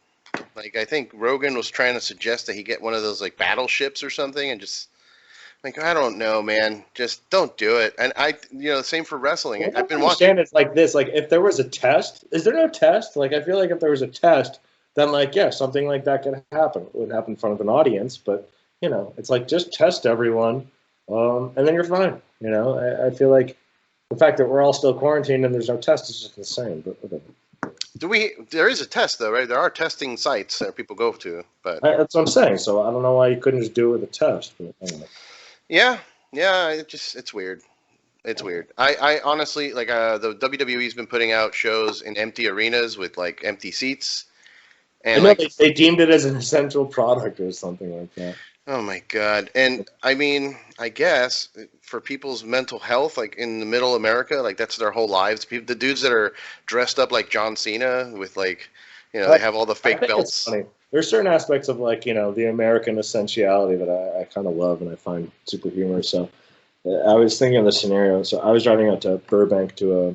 Speaker 1: Like, I think Rogan was trying to suggest that he get one of those like battleships or something, and just like, I don't know, man. Just don't do it. And same for wrestling.
Speaker 2: Well,
Speaker 1: I've been watching.
Speaker 2: It's like this. Like, if there was a test, is there no test? Like, I feel like if there was a test, then like, yeah, something like that could happen. It would happen in front of an audience, but it's like just test everyone. And then you're fine. I feel like the fact that we're all still quarantined and there's no test is just insane. But whatever.
Speaker 1: There is a test though, right? There are testing sites that people go to, but
Speaker 2: that's what I'm saying. So I don't know why you couldn't just do it with a test. But anyway.
Speaker 1: Yeah. It's weird. It's weird. I honestly like the WWE's been putting out shows in empty arenas with like empty seats, and
Speaker 2: I know they deemed it as an essential product or something like that.
Speaker 1: Oh my God. And I mean, I guess for people's mental health, like in the middle America, like that's their whole lives. The dudes that are dressed up like John Cena with like, they have all the fake belts.
Speaker 2: It's funny. There's certain aspects of like, the American essentiality that I kind of love and I find super humorous. So I was thinking of the scenario. So I was driving out to Burbank to a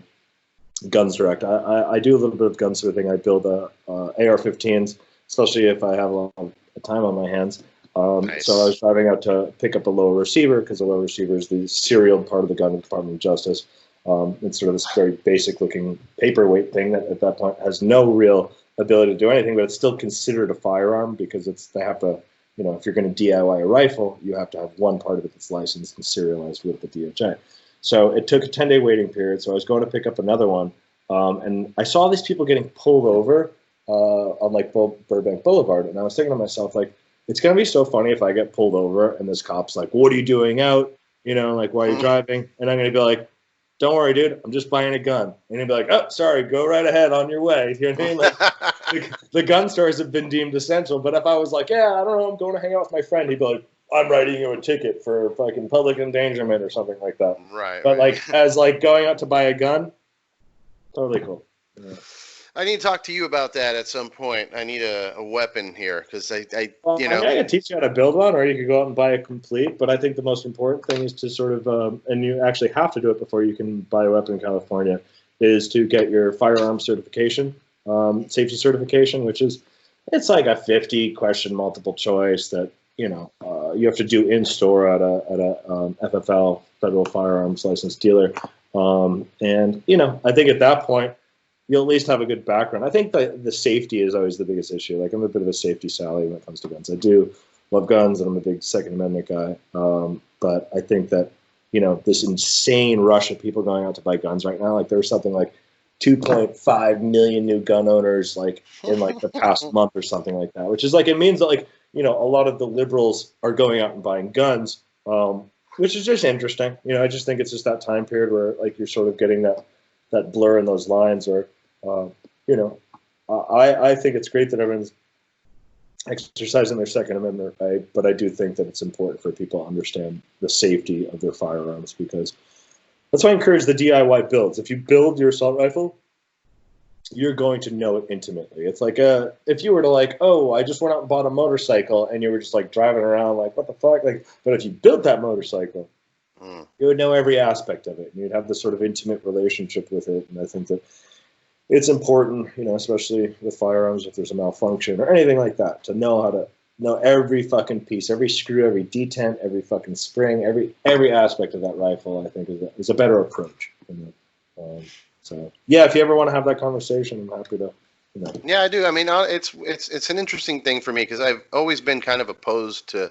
Speaker 2: Guns Direct. I do a little bit of gun smithing. I build AR-15s, especially if I have a lot of time on my hands.
Speaker 1: Nice.
Speaker 2: So I was driving out to pick up a low receiver because the low receiver is the serial part of the gun in the Department of Justice. It's sort of this very basic looking paperweight thing that at that point has no real ability to do anything, but it's still considered a firearm because they have to, if you're going to DIY a rifle, you have to have one part of it that's licensed and serialized with the DOJ. So it took a 10-day waiting period. So I was going to pick up another one. And I saw these people getting pulled over on like Burbank Boulevard. And I was thinking to myself, like, it's going to be so funny if I get pulled over and this cop's like, what are you doing out? Like, why are you driving? And I'm going to be like, don't worry, dude, I'm just buying a gun. And he'd be like, oh, sorry, go right ahead on your way. You know what I mean? Like, the gun stores have been deemed essential. But if I was like, yeah, I don't know, I'm going to hang out with my friend, he'd be like, I'm writing you a ticket for fucking public endangerment or something like that.
Speaker 1: Right.
Speaker 2: But like, as like going out to buy a gun, totally cool. Yeah.
Speaker 1: I need to talk to you about that at some point. I need a weapon here because I
Speaker 2: can teach you how to build one, or you could go out and buy a complete. But I think the most important thing is to sort of, and you actually have to do it before you can buy a weapon in California, is to get your firearm certification, safety certification, which is, it's like a 50-question multiple choice that you have to do in store at a FFL, Federal Firearms License Dealer, and I think at that point, you'll at least have a good background. I think the safety is always the biggest issue. Like, I'm a bit of a safety Sally when it comes to guns. I do love guns, and I'm a big Second Amendment guy. But I think that, this insane rush of people going out to buy guns right now, like there's something like 2.5 million new gun owners, like in like the past month or something like that, which is like, it means that like, a lot of the liberals are going out and buying guns, which is just interesting. I just think it's just that time period where like you're sort of getting that blur in those lines, or I think it's great that everyone's exercising their Second Amendment right, but I do think that it's important for people to understand the safety of their firearms, because that's why I encourage the DIY builds. If you build your assault rifle, you're going to know it intimately. It's like if you were to like, oh, I just went out and bought a motorcycle, and you were just like driving around like, what the fuck? Like, but if you built that motorcycle, you would know every aspect of it, and you'd have this sort of intimate relationship with it. And I think that it's important, especially with firearms, if there's a malfunction or anything like that, to know how to know every fucking piece, every screw, every detent, every fucking spring, every aspect of that rifle. I think is a better approach. So yeah, if you ever want to have that conversation, I'm happy to You know.
Speaker 1: Yeah, I do. I mean, it's an interesting thing for me because I've always been kind of opposed to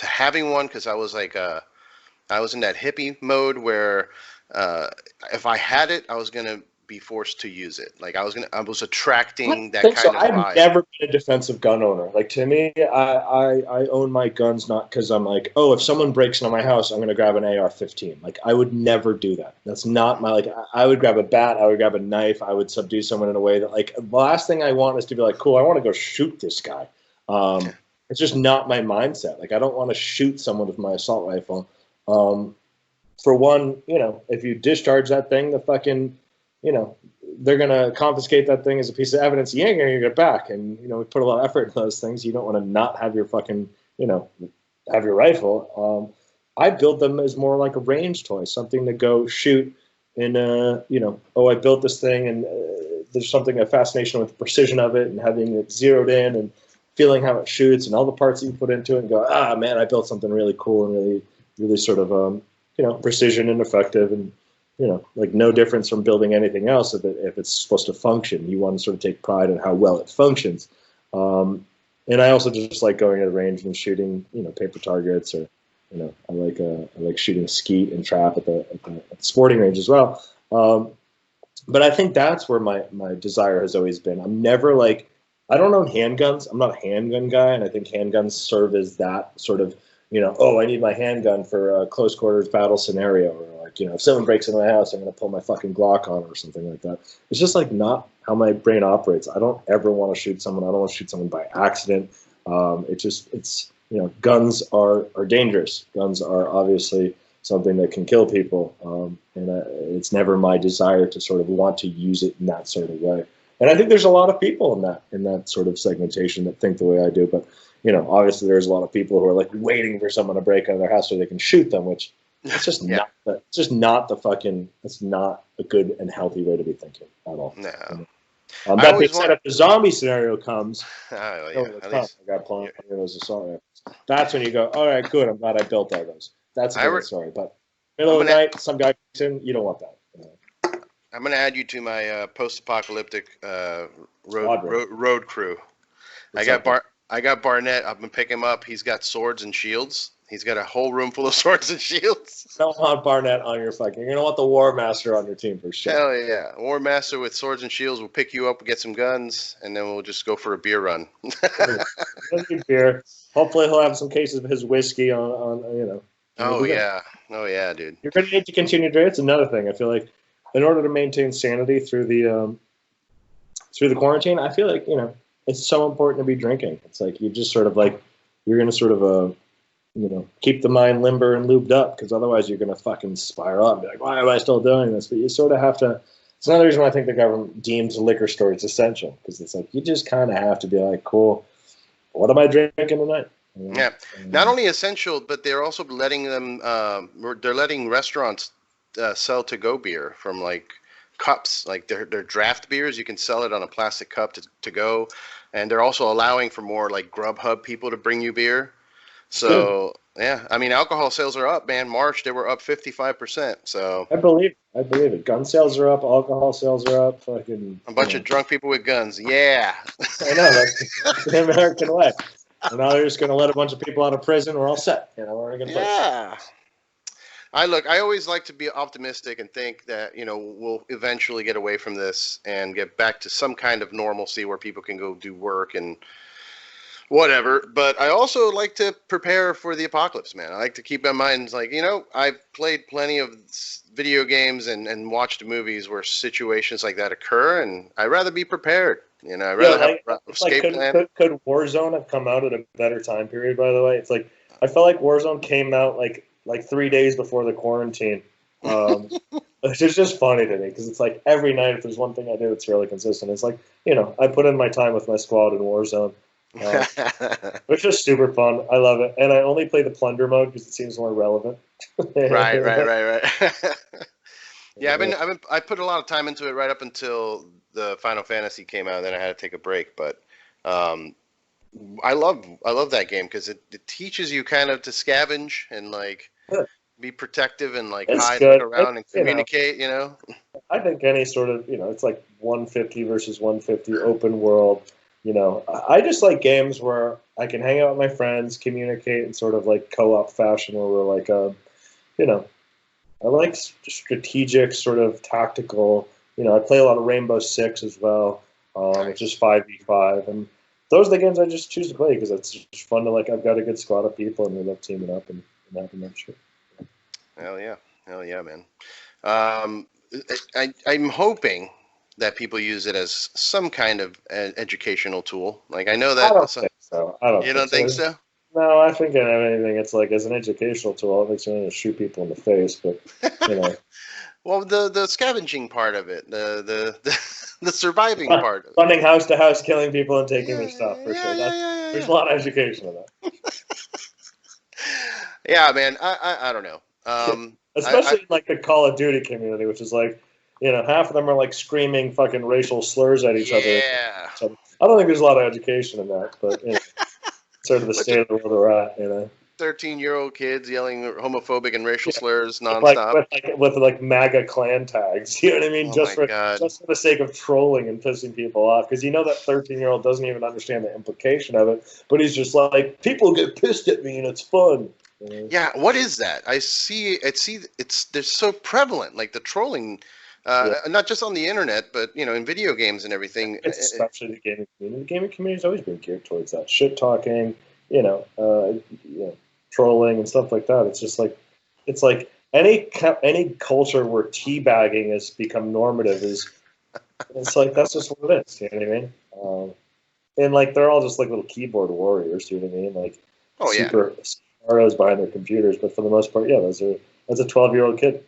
Speaker 1: having one because I was like I was in that hippie mode where uh, if I had it, I was gonna be forced to use it. Like I was
Speaker 2: I
Speaker 1: attracting that
Speaker 2: think so.
Speaker 1: kind of
Speaker 2: I've
Speaker 1: vibe.
Speaker 2: never been a defensive gun owner. Like to me, I own my guns not because I'm like, oh, if someone breaks into my house, I'm going to grab an AR-15. Like I would never do that. That's not my like. I would grab a bat. I would grab a knife. I would subdue someone in a way that like the last thing I want is to be like, cool, I want to go shoot this guy. It's just not my mindset. Like I don't want to shoot someone with my assault rifle. Um, for one, you know, if you discharge that thing, the fucking, you know, they're gonna confiscate that thing as a piece of evidence. You ain't gonna get it back, and you know, we put a lot of effort into those things. You don't want to not have your fucking, you know, have your rifle. I build them as more like a range toy, something to go shoot in. You know, oh, I built this thing, and there's something a fascination with the precision of it, and having it zeroed in, and feeling how it shoots, and all the parts that you put into it, and go, ah, man, I built something really cool and really, really sort of, you know, precision and effective, and you know, like no difference from building anything else. If it's supposed to function, you want to sort of take pride in how well it functions. And I also just like going to the range and shooting, you know, paper targets, or you know, I like shooting skeet and trap at the sporting range as well. But I think that's where my desire has always been. I'm never like, I don't own handguns. I'm not a handgun guy, and I think handguns serve as that sort of, you know, oh, I need my handgun for a close quarters battle scenario, or like, you know, if someone breaks into my house, I'm going to pull my fucking Glock on or something like that. It's just like not how my brain operates. I don't ever want to shoot someone. I don't want to shoot someone by accident. It's you know, guns are dangerous. Guns are obviously something that can kill people, and it's never my desire to sort of want to use it in that sort of way. And I think there's a lot of people in that sort of segmentation that think the way I do, but you know, obviously there's a lot of people who are like waiting for someone to break into their house so they can shoot them, which it's just
Speaker 1: Yeah.
Speaker 2: it's just not the fucking, it's not a good and healthy way to be thinking at all.
Speaker 1: No. I
Speaker 2: That being
Speaker 1: always
Speaker 2: said,
Speaker 1: want.
Speaker 2: if the zombie scenario comes,
Speaker 1: Oh
Speaker 2: oh,
Speaker 1: yeah.
Speaker 2: it's
Speaker 1: At
Speaker 2: not.
Speaker 1: least.
Speaker 2: I got plenty of those assault rifles. That's when you go, all right, good. I'm glad I built all those. That's a
Speaker 1: I re-
Speaker 2: different story. But middle
Speaker 1: I'm
Speaker 2: of the
Speaker 1: gonna
Speaker 2: night, some guy comes in, you don't want that. You know,
Speaker 1: I'm gonna add you to my post-apocalyptic
Speaker 2: squadron.
Speaker 1: road crew. I
Speaker 2: What's
Speaker 1: got
Speaker 2: up, man?
Speaker 1: I got Barnett. I've been picking him up. He's got swords and shields. He's got a whole room full of swords and shields.
Speaker 2: Don't want Barnett on your fucking. You're gonna want the War Master on your team for sure.
Speaker 1: Hell yeah. War Master with swords and shields will pick you up, get some guns, and then we'll just go for a beer run.
Speaker 2: He'll need beer. Hopefully, he'll have some cases of his whiskey on you know.
Speaker 1: Oh yeah. Oh yeah, dude.
Speaker 2: You're going to need to continue to drink. It's another thing. I feel like in order to maintain sanity through the quarantine, I feel like, you know, it's so important to be drinking. It's like you just sort of like, you're going to sort of you know, keep the mind limber and lubed up, because otherwise you're going to fucking spiral up and be like, why am I still doing this? But you sort of have to. It's another reason why I think the government deems liquor stores essential, because it's like you just kind of have to be like, cool, what am I drinking tonight? You know?
Speaker 1: Yeah. Not only essential, but they're also letting them. They're letting restaurants sell to-go beer from like cups, like their draft beers. You can sell it on a plastic cup to go, and they're also allowing for more like Grubhub people to bring you beer. So yeah, I mean, alcohol sales are up, man. March they were up 55%. So
Speaker 2: I believe it. I believe it. Gun sales are up. Alcohol sales are up. Fucking.
Speaker 1: a bunch of drunk people with guns. Yeah.
Speaker 2: I know that's the American way. And now they're just going to let a bunch of people out of prison. We're all set. You know, we're in a good place.
Speaker 1: Yeah. I always like to be optimistic and think that, you know, we'll eventually get away from this and get back to some kind of normalcy where people can go do work and whatever. But I also like to prepare for the apocalypse, man. I like to keep in mind, like, you know, I've played plenty of video games and watched movies where situations like that occur, and I'd rather be prepared. You know, I'd rather have an escape plan.
Speaker 2: Could Warzone have come out at a better time period, by the way? It's like, I felt like Warzone came out like 3 days before the quarantine. It's just funny to me, because it's like every night, if there's one thing I do, it's really consistent. It's like, you know, I put in my time with my squad in Warzone. Which is super fun. I love it, and I only play the plunder mode because it seems more relevant.
Speaker 1: Right. Yeah, I put a lot of time into it right up until the Final Fantasy came out, and then I had to take a break. But I love that game because it teaches you kind of to scavenge and like be protective and like
Speaker 2: It's
Speaker 1: hide,
Speaker 2: good.
Speaker 1: look around, and
Speaker 2: You know,
Speaker 1: communicate. You know.
Speaker 2: I think any sort of, it's like 150 versus 150 open world. I just like games where I can hang out with my friends, communicate in sort of like co-op fashion, where we're like, you know, I like strategic, sort of tactical. I play a lot of Rainbow Six as well, which
Speaker 1: Nice.
Speaker 2: is 5v5, and those are the games I just choose to play because it's just fun to, like, I've got a good squad of people and we love teaming up and having that shit.
Speaker 1: Hell yeah, man. Um, I'm hoping that people use it as some kind of educational tool. Like I know
Speaker 2: I
Speaker 1: that
Speaker 2: don't
Speaker 1: some,
Speaker 2: think so. I don't
Speaker 1: you don't
Speaker 2: think
Speaker 1: think
Speaker 2: so.
Speaker 1: so?
Speaker 2: No, I think in anything, it's like as an educational tool, it makes you want to shoot people in the face, but you know.
Speaker 1: Well, the scavenging part of it, the surviving part of it.
Speaker 2: Running house to house, killing people, and taking
Speaker 1: Yeah,
Speaker 2: their stuff, for
Speaker 1: yeah,
Speaker 2: sure.
Speaker 1: yeah, yeah,
Speaker 2: There's
Speaker 1: yeah.
Speaker 2: a lot of education in that.
Speaker 1: Yeah, man. I don't know. I
Speaker 2: Especially in, like, the Call of Duty community, which is like, half of them are like screaming fucking racial slurs at each other.
Speaker 1: yeah.
Speaker 2: So I don't think there's a lot of education in that, but sort of the
Speaker 1: Bunch
Speaker 2: state
Speaker 1: of
Speaker 2: of the world we're at.
Speaker 1: 13-year-old kids yelling homophobic and racial
Speaker 2: Yeah.
Speaker 1: slurs
Speaker 2: Like
Speaker 1: nonstop.
Speaker 2: with MAGA clan tags, you know what I mean?
Speaker 1: Oh
Speaker 2: Just
Speaker 1: my
Speaker 2: for
Speaker 1: God.
Speaker 2: just for the sake of trolling and pissing people off, because that 13-year-old doesn't even understand the implication of it, but he's just like, people get pissed at me and it's fun.
Speaker 1: Yeah, what is that? I see it's they're so prevalent, like the trolling,
Speaker 2: Yeah.
Speaker 1: not just on the internet, but in video games and everything.
Speaker 2: It's especially the gaming community. The gaming community's always been geared towards that shit talking, trolling and stuff like that. It's like any culture where teabagging has become normative it's like that's just what it is. You know what I mean? And like they're all just like little keyboard warriors. You know what I mean? Like
Speaker 1: Oh yeah.
Speaker 2: super arrows behind their computers, but for the most part, yeah, that's a 12-year-old kid.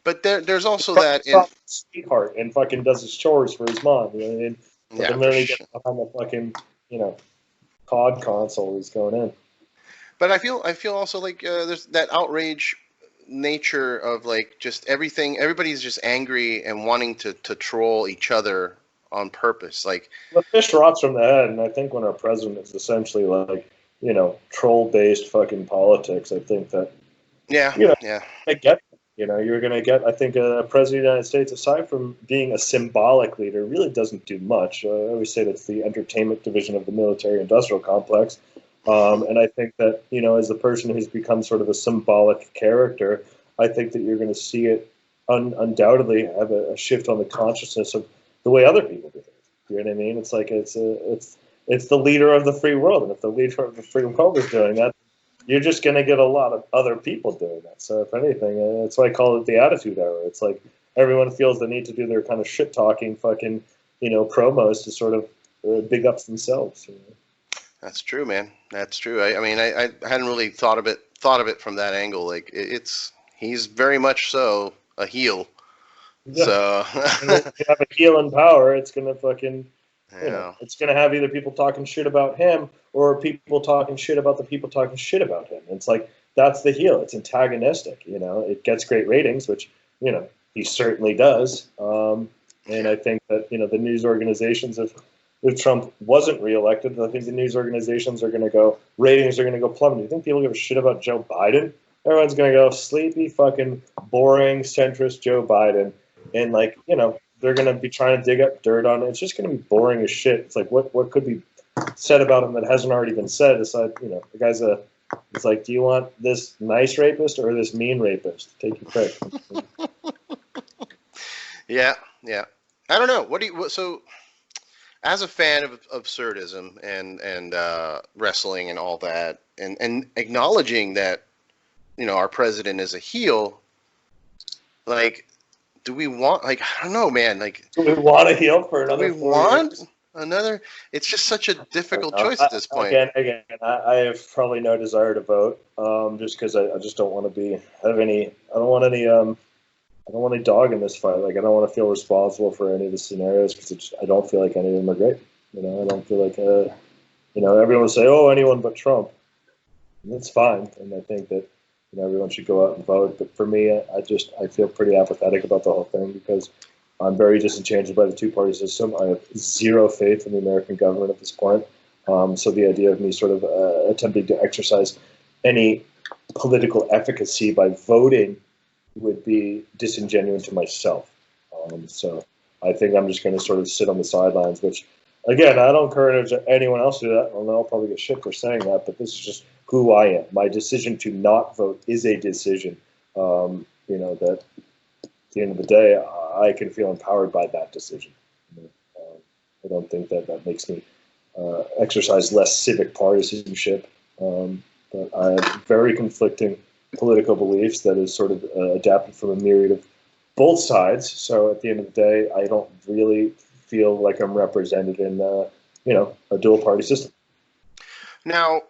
Speaker 1: But there's also that in
Speaker 2: Sweetheart and fucking does his chores for his mom. You know what I mean? But
Speaker 1: yeah,
Speaker 2: the
Speaker 1: for
Speaker 2: minute he
Speaker 1: sure.
Speaker 2: gets behind the fucking, COD console, he's going in.
Speaker 1: But I feel also like there's that outrage nature of like just everything. Everybody's just angry and wanting to troll each other on purpose. Like
Speaker 2: The fish rots from the head, and I think when our president is essentially like, troll-based fucking politics, I think that,
Speaker 1: yeah,
Speaker 2: you know,
Speaker 1: yeah,
Speaker 2: I get, you're going to get, I think, a president of the United States, aside from being a symbolic leader, really doesn't do much. I always say that's the entertainment division of the military-industrial complex. And I think that, as a person who's become sort of a symbolic character, I think that you're going to see it undoubtedly have a shift on the consciousness of the way other people do things. You know what I mean? It's like it's the leader of the free world, and if the leader of the free world is doing that, you're just going to get a lot of other people doing that. So if anything, that's why I call it the attitude era. It's like everyone feels the need to do their kind of shit talking, fucking, promos to sort of big ups themselves.
Speaker 1: that's true, man. That's true. I mean, I hadn't really thought of it from that angle. Like he's very much so a heel.
Speaker 2: Yeah.
Speaker 1: So
Speaker 2: And if you have a heel in power, it's going to fucking,
Speaker 1: yeah,
Speaker 2: it's going to have either people talking shit about him or people talking shit about the people talking shit about him. It's like, that's the heel. It's antagonistic. It gets great ratings, which, he certainly does. And I think that, the news organizations, if Trump wasn't reelected, I think the news organizations ratings are going to go plummet. Do you think people give a shit about Joe Biden? Everyone's going to go sleepy, fucking, boring, centrist Joe Biden. And, like, they're going to be trying to dig up dirt on it. It's just going to be boring as shit. It's like, what could be said about him that hasn't already been said? Aside, the guy's it's like, do you want this nice rapist or this mean rapist? Take your pick.
Speaker 1: yeah, yeah. I don't know. So as a fan of absurdism and wrestling and all that, and acknowledging that our president is a heel, like, do we want, like, I don't know, man, like,
Speaker 2: Do we want to heal for another
Speaker 1: do we
Speaker 2: 4
Speaker 1: want
Speaker 2: years?
Speaker 1: another? It's just such a difficult choice at this point.
Speaker 2: Again, I have probably no desire to vote, just because I just don't want to I don't want any dog in this fight. Like, I don't want to feel responsible for any of the scenarios because I don't feel like any of them are great. I don't feel like, everyone will say, oh, anyone but Trump. And that's fine. And I think that, everyone should go out and vote. But for me, I feel pretty apathetic about the whole thing because I'm very disenchanted by the two-party system. I have zero faith in the American government at this point. So the idea of me sort of attempting to exercise any political efficacy by voting would be disingenuous to myself. So I think I'm just going to sort of sit on the sidelines, which, again, I don't encourage anyone else to do that. Well, I'll probably get shit for saying that, but this is just who I am. My decision to not vote is a decision, that at the end of the day, I can feel empowered by that decision. I don't think that makes me exercise less civic partisanship. But I have very conflicting political beliefs that is sort of adapted from a myriad of both sides. So at the end of the day, I don't really feel like I'm represented in, a dual party system.
Speaker 1: Now,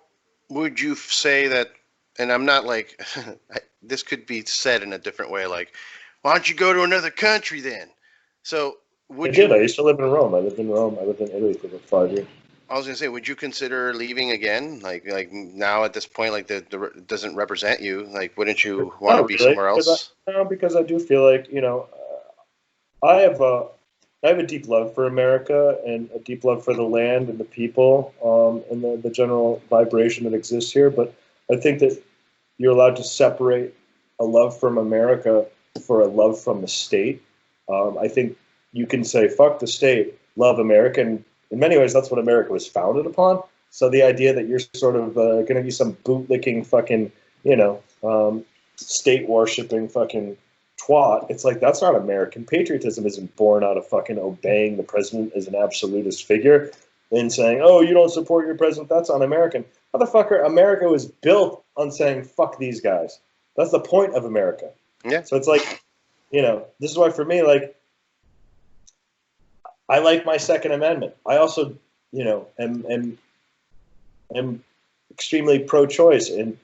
Speaker 1: would you say that, and I'm not like, this could be said in a different way, like, why don't you go to another country then? So would you?
Speaker 2: I used to live in Rome. I lived in Rome. I lived in Italy for about 5 years.
Speaker 1: I was gonna say, would you consider leaving again? Like now at this point, like the doesn't represent you. Like, wouldn't you want to be somewhere else?
Speaker 2: Because I do feel like I have a deep love for America and a deep love for the land and the people and the general vibration that exists here. But I think that you're allowed to separate a love from America for a love from the state. I think you can say fuck the state, love America. And in many ways, that's what America was founded upon. So the idea that you're sort of going to be some bootlicking fucking, state worshipping fucking twat, it's like, that's not American. Patriotism isn't born out of fucking obeying the president as an absolutist figure and saying, oh, you don't support your president, that's un-American. Motherfucker, America was built on saying, fuck these guys. That's the point of America.
Speaker 1: Yeah.
Speaker 2: So it's like, this is why for me, like, I like my Second Amendment. I also, am extremely pro-choice. And,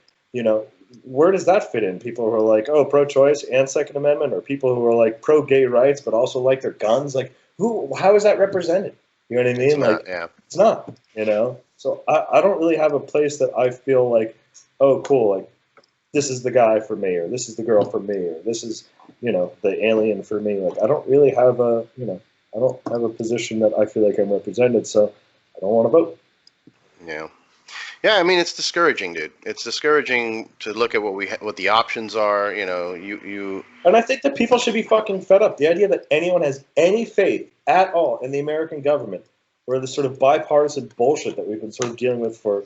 Speaker 2: where does that fit in? People who are like, oh, pro-choice and Second Amendment, or people who are like pro-gay rights but also like their guns? Like, how is that represented? You know what I mean?
Speaker 1: It's
Speaker 2: like,
Speaker 1: not, yeah.
Speaker 2: It's not, So I don't really have a place that I feel like, oh, cool, like, this is the guy for me, or this is the girl for me, or this is, the alien for me. Like, I don't really have I don't have a position that I feel like I'm represented, so I don't want to vote.
Speaker 1: Yeah. Yeah, I mean, it's discouraging, dude. It's discouraging to look at what the options are. You.
Speaker 2: And I think that people should be fucking fed up. The idea that anyone has any faith at all in the American government, or the sort of bipartisan bullshit that we've been sort of dealing with for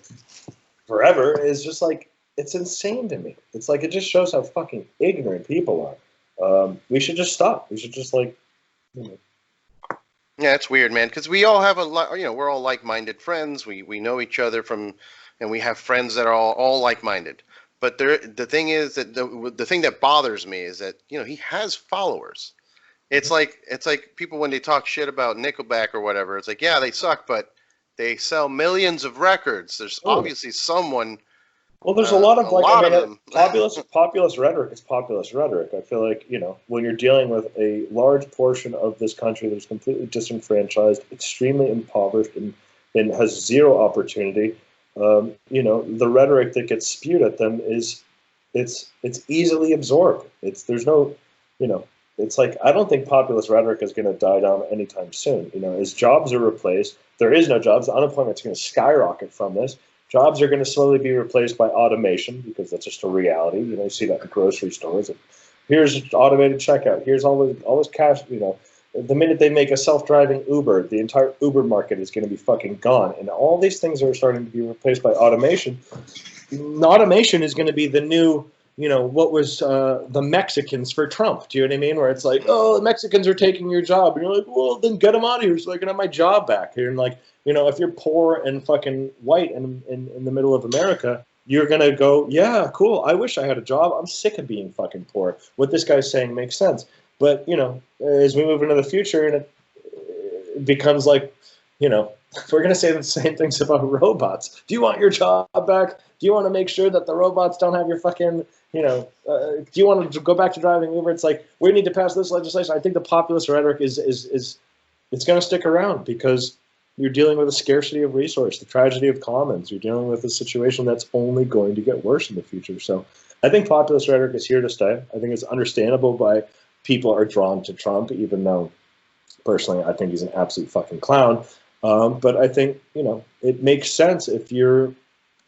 Speaker 2: forever, is just like, it's insane to me. It's like, it just shows how fucking ignorant people are. We should just stop. We should just like.
Speaker 1: Yeah, it's weird, man, because we all have we're all like-minded friends. We know each other and we have friends that are all like-minded. But the thing is that the thing that bothers me is that, he has followers. It's like people when they talk shit about Nickelback or whatever, it's like, yeah, they suck, but they sell millions of records. There's obviously someone.
Speaker 2: Well, there's a lot of populist rhetoric is populist rhetoric. I feel like, when you're dealing with a large portion of this country that is completely disenfranchised, extremely impoverished, and has zero opportunity, the rhetoric that gets spewed at them it's easily absorbed. There's no, it's like, I don't think populist rhetoric is going to die down anytime soon. As jobs are replaced, there is no jobs. Unemployment's going to skyrocket from this. Jobs are going to slowly be replaced by automation, because that's just a reality. You see that in grocery stores. Here's automated checkout. Here's all this cash. The minute they make a self-driving Uber, the entire Uber market is going to be fucking gone. And all these things are starting to be replaced by automation. Automation is going to be the new, what was the Mexicans for Trump. Do you know what I mean? Where it's like, oh, the Mexicans are taking your job. And you're like, well, then get them out of here so I can have my job back. And like, if you're poor and fucking white and in the middle of America, you're going to go, yeah, cool. I wish I had a job. I'm sick of being fucking poor. What this guy's saying makes sense. But, as we move into the future, and it becomes like, we're going to say the same things about robots. Do you want your job back? Do you want to make sure that the robots don't have your fucking, do you want to go back to driving Uber? It's like, we need to pass this legislation. I think the populist rhetoric is it's going to stick around, because you're dealing with a scarcity of resource, the tragedy of commons. You're dealing with a situation that's only going to get worse in the future. So I think populist rhetoric is here to stay. I think it's understandable why people are drawn to Trump, even though personally I think he's an absolute fucking clown. But I think, it makes sense if you're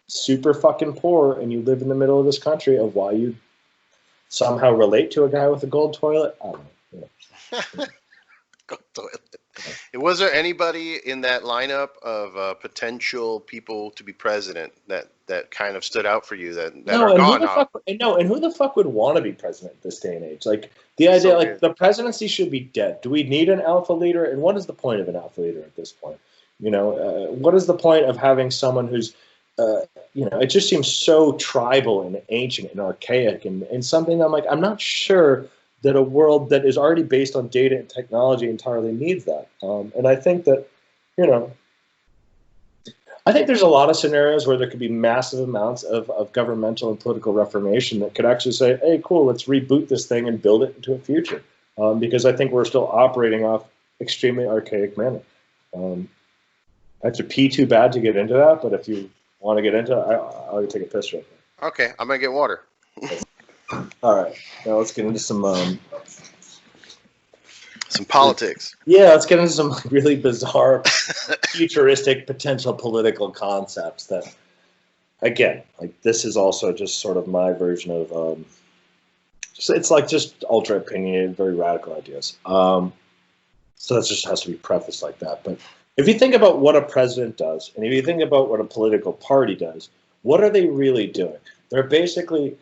Speaker 2: super fucking poor and you live in the middle of this country, of why you somehow relate to a guy with a gold toilet. I don't know.
Speaker 1: Gold toilet. Was there anybody in that lineup of potential people to be president that kind of stood out for you that are gone now?
Speaker 2: And who the fuck would want to be president this day and age? Like the idea,
Speaker 1: So
Speaker 2: like
Speaker 1: weird.
Speaker 2: the presidency should be dead. Do we need an alpha leader? And what is the point of an alpha leader at this point? What is the point of having someone who's, it just seems so tribal and ancient and archaic and something that I'm like, I'm not sure that a world that is already based on data and technology entirely needs that. And I think that, I think there's a lot of scenarios where there could be massive amounts of governmental and political reformation that could actually say, hey, cool, let's reboot this thing and build it into a future. Because I think we're still operating off extremely archaic manner. I have to pee too bad to get into that, but if you want to get into it, I'll take a piss right now.
Speaker 1: Okay, I'm gonna get water.
Speaker 2: All right, now let's get into some
Speaker 1: politics.
Speaker 2: Yeah, let's get into some really bizarre, futuristic, potential political concepts that, again, like this is also just sort of my version of, it's like just ultra opinionated, very radical ideas. So that just has to be prefaced like that. But if you think about what a president does, and if you think about what a political party does, what are they really doing? They're basically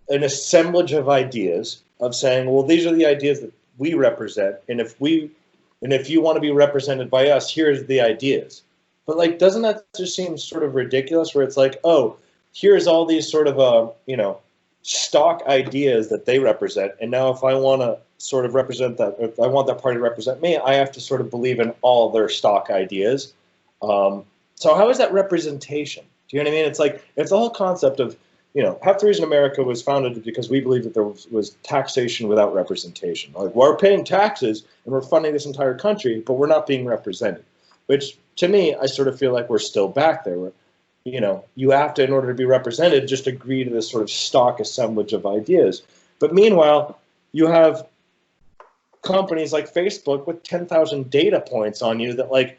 Speaker 2: an assemblage of ideas of saying, well, these are the ideas that we represent, and if you want to be represented by us, here's the ideas. But like, doesn't that just seem sort of ridiculous? Where it's like, oh, here's all these sort of stock ideas that they represent, and now if I want to sort of represent that, if I want that party to represent me, I have to sort of believe in all their stock ideas. So how is that representation? Do you know what I mean? It's like, it's the whole concept of, half the reason America was founded is because we believed that there was taxation without representation. Like, we're paying taxes and we're funding this entire country, but we're not being represented. Which, to me, I sort of feel like we're still back there. Where, you have to, in order to be represented, just agree to this sort of stock assemblage of ideas. But meanwhile, you have companies like Facebook with 10,000 data points on you that, like,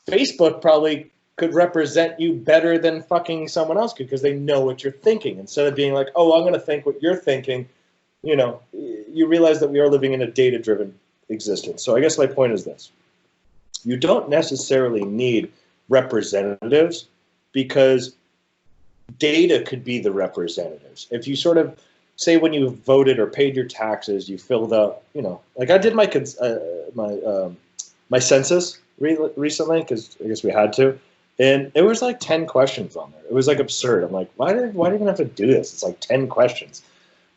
Speaker 2: Facebook probably could represent you better than fucking someone else could because they know what you're thinking. Instead of being like, oh, I'm going to think what you're thinking, you realize that we are living in a data-driven existence. So I guess my point is this. You don't necessarily need representatives because data could be the representatives. If you sort of say when you voted or paid your taxes, you filled out, like I did my census recently because I guess we had to. And it was like 10 questions on there. It was like absurd. I'm like, why do you even have to do this? It's like 10 questions.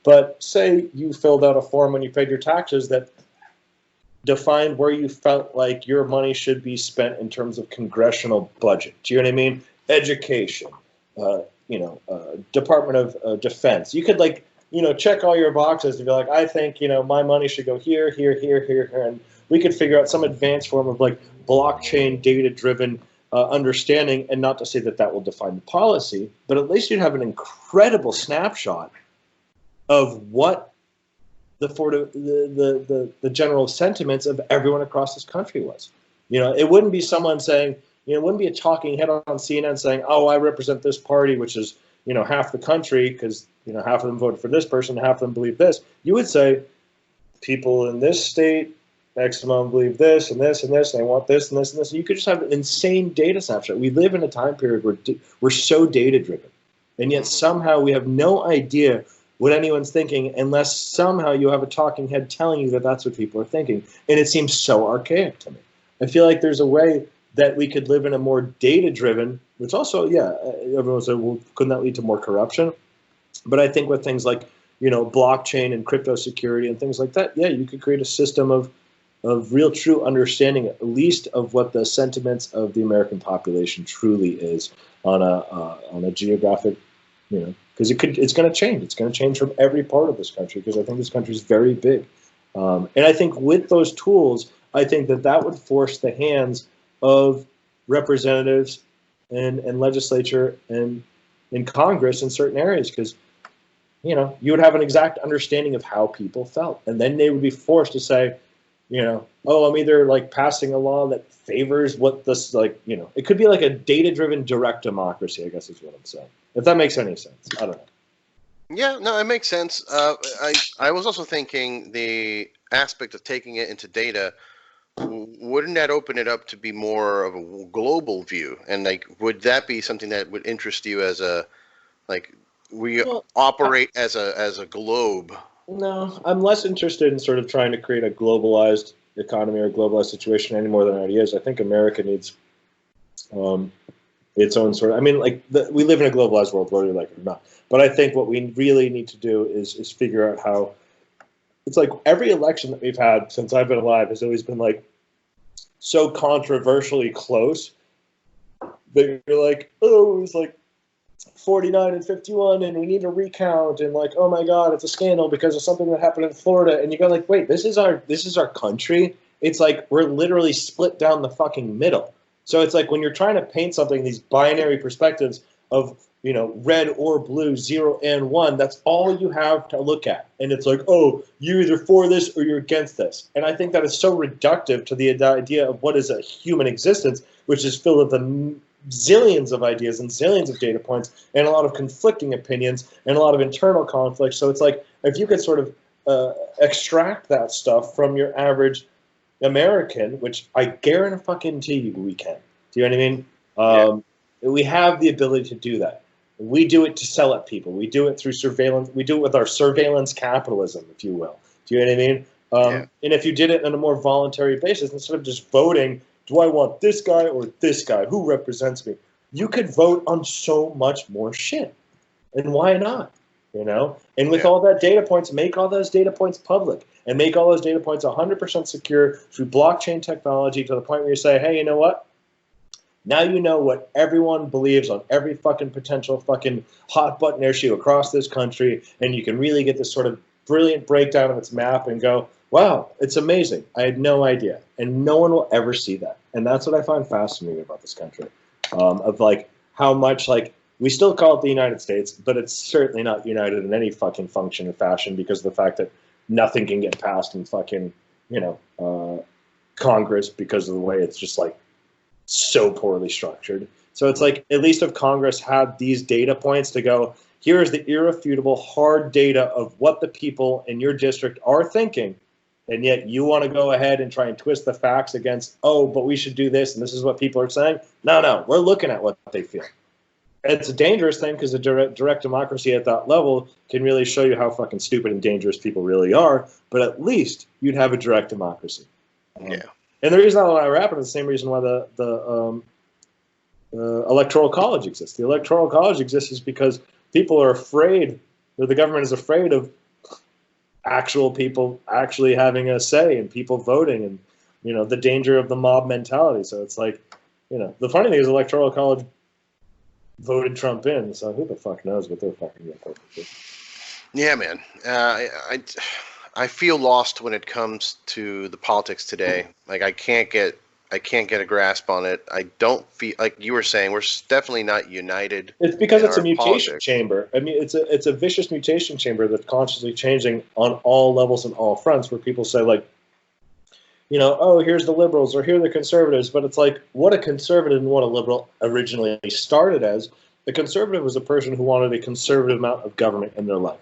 Speaker 2: But say you filled out a form when you paid your taxes that defined where you felt like your money should be spent in terms of congressional budget. Do you know what I mean? Education, Department of Defense. You could check all your boxes and be like, I think, my money should go here, here, here, here, here. And we could figure out some advanced form of like blockchain data-driven understanding, and not to say that will define the policy, but at least you'd have an incredible snapshot of what the general sentiments of everyone across this country was. It wouldn't be someone saying, it wouldn't be a talking head on CNN saying, oh, I represent this party, which is, half the country because, half of them voted for this person, half of them believe this. You would say people in this state, X amount believe this and this and this, and they want this and this and this. And you could just have an insane data snapshot. We live in a time period where we're so data-driven, and yet somehow we have no idea what anyone's thinking unless somehow you have a talking head telling you that that's what people are thinking. And it seems so archaic to me. I feel like there's a way that we could live in a more data-driven, which also, everyone said, well, couldn't that lead to more corruption? But I think with things like, blockchain and crypto security and things like that, you could create a system of real true understanding, at least of what the sentiments of the American population truly is on a geographic, because it's going to change. It's going to change from every part of this country because I think this country is very big. And I think with those tools, I think that would force the hands of representatives and legislature and in Congress in certain areas because, you would have an exact understanding of how people felt. And then they would be forced to say, You know, oh, I'm either like passing a law that favors what this, like, you know, it could be like a data-driven direct democracy, I guess is what I'm saying. If that makes any sense. I don't know.
Speaker 1: Yeah, no, it makes sense. I was also thinking the aspect of taking it into data. Wouldn't that open it up to be more of a global view? And like, would that be something that would interest you as a like we
Speaker 2: Well,
Speaker 1: operate as a globe?
Speaker 2: no, I'm less interested in sort of trying to create a globalized economy or globalized situation any more than it already is. I think America needs um, its own sort of. I mean, like we live in a globalized world, whether you like it or not. But I think what we really need to do is figure out how. It's like every election that we've had since I've been alive has always been like so controversially close that you're like, oh, it was like 49 and 51 and we need a recount, and like, oh my god, it's a scandal because of something that happened in Florida, and you go like, wait, this is our country. It's like we're literally split down the fucking middle. So it's like when you're trying to paint something, these binary perspectives of, you know, red or blue, 0 and 1, that's all you have to look at. And it's like, oh, you're either for this or you're against this. And I think that is so reductive to the idea of what is a human existence, which is filled with the zillions of ideas and zillions of data points and a lot of conflicting opinions and a lot of internal conflict. So it's like, if you could sort of extract that stuff from your average American, which I guarantee you we can. Do you know what I mean? We have the ability to do that. We do it to sell at people. We do it through surveillance. We do it with our surveillance capitalism, if you will. Do you know what I mean? And if you did it on a more voluntary basis, instead of just voting, do I want this guy or this guy? Who represents me? You could vote on so much more shit. And why not? You know? And with all that data points, make all those data points public and make all those data points 100% secure through blockchain technology to the point where you say, hey, you know what? Now you know what everyone believes on every fucking potential fucking hot button issue across this country, and you can really get this sort of brilliant breakdown of its map and go, wow, it's amazing. I had no idea. And no one will ever see that. And that's what I find fascinating about this country, of like how much like we still call it the United States, but it's certainly not united in any fucking function or fashion because of the fact that nothing can get passed in fucking, you know, Congress because of the way it's just like so poorly structured. So it's like, at least if Congress had these data points to go, here is the irrefutable hard data of what the people in your district are thinking, and yet you want to go ahead and try and twist the facts against, oh, but we should do this, and this is what people are saying. No, we're looking at what they feel. It's a dangerous thing because a direct democracy at that level can really show you how fucking stupid and dangerous people really are, but at least you'd have a direct democracy. And the reason why I wrap it is the same reason why the Electoral College exists. The Electoral College exists is because people are afraid, or the government is afraid of actual people actually having a say and people voting, and, you know, the danger of the mob mentality. So it's like, you know, the funny thing is Electoral College voted Trump in, so who the fuck knows what they're fucking going to do.
Speaker 1: Yeah, man. I feel lost when it comes to the politics today. Like I can't get a grasp on it. I don't feel like you were saying we're definitely not united.
Speaker 2: It's because it's a mutation
Speaker 1: politics.
Speaker 2: chamber. I mean, it's a vicious mutation chamber that's constantly changing on all levels and all fronts. Where people say like, you know, oh, here's the liberals or here are the conservatives, but it's like what a conservative and what a liberal originally started as. The conservative was a person who wanted a conservative amount of government in their life.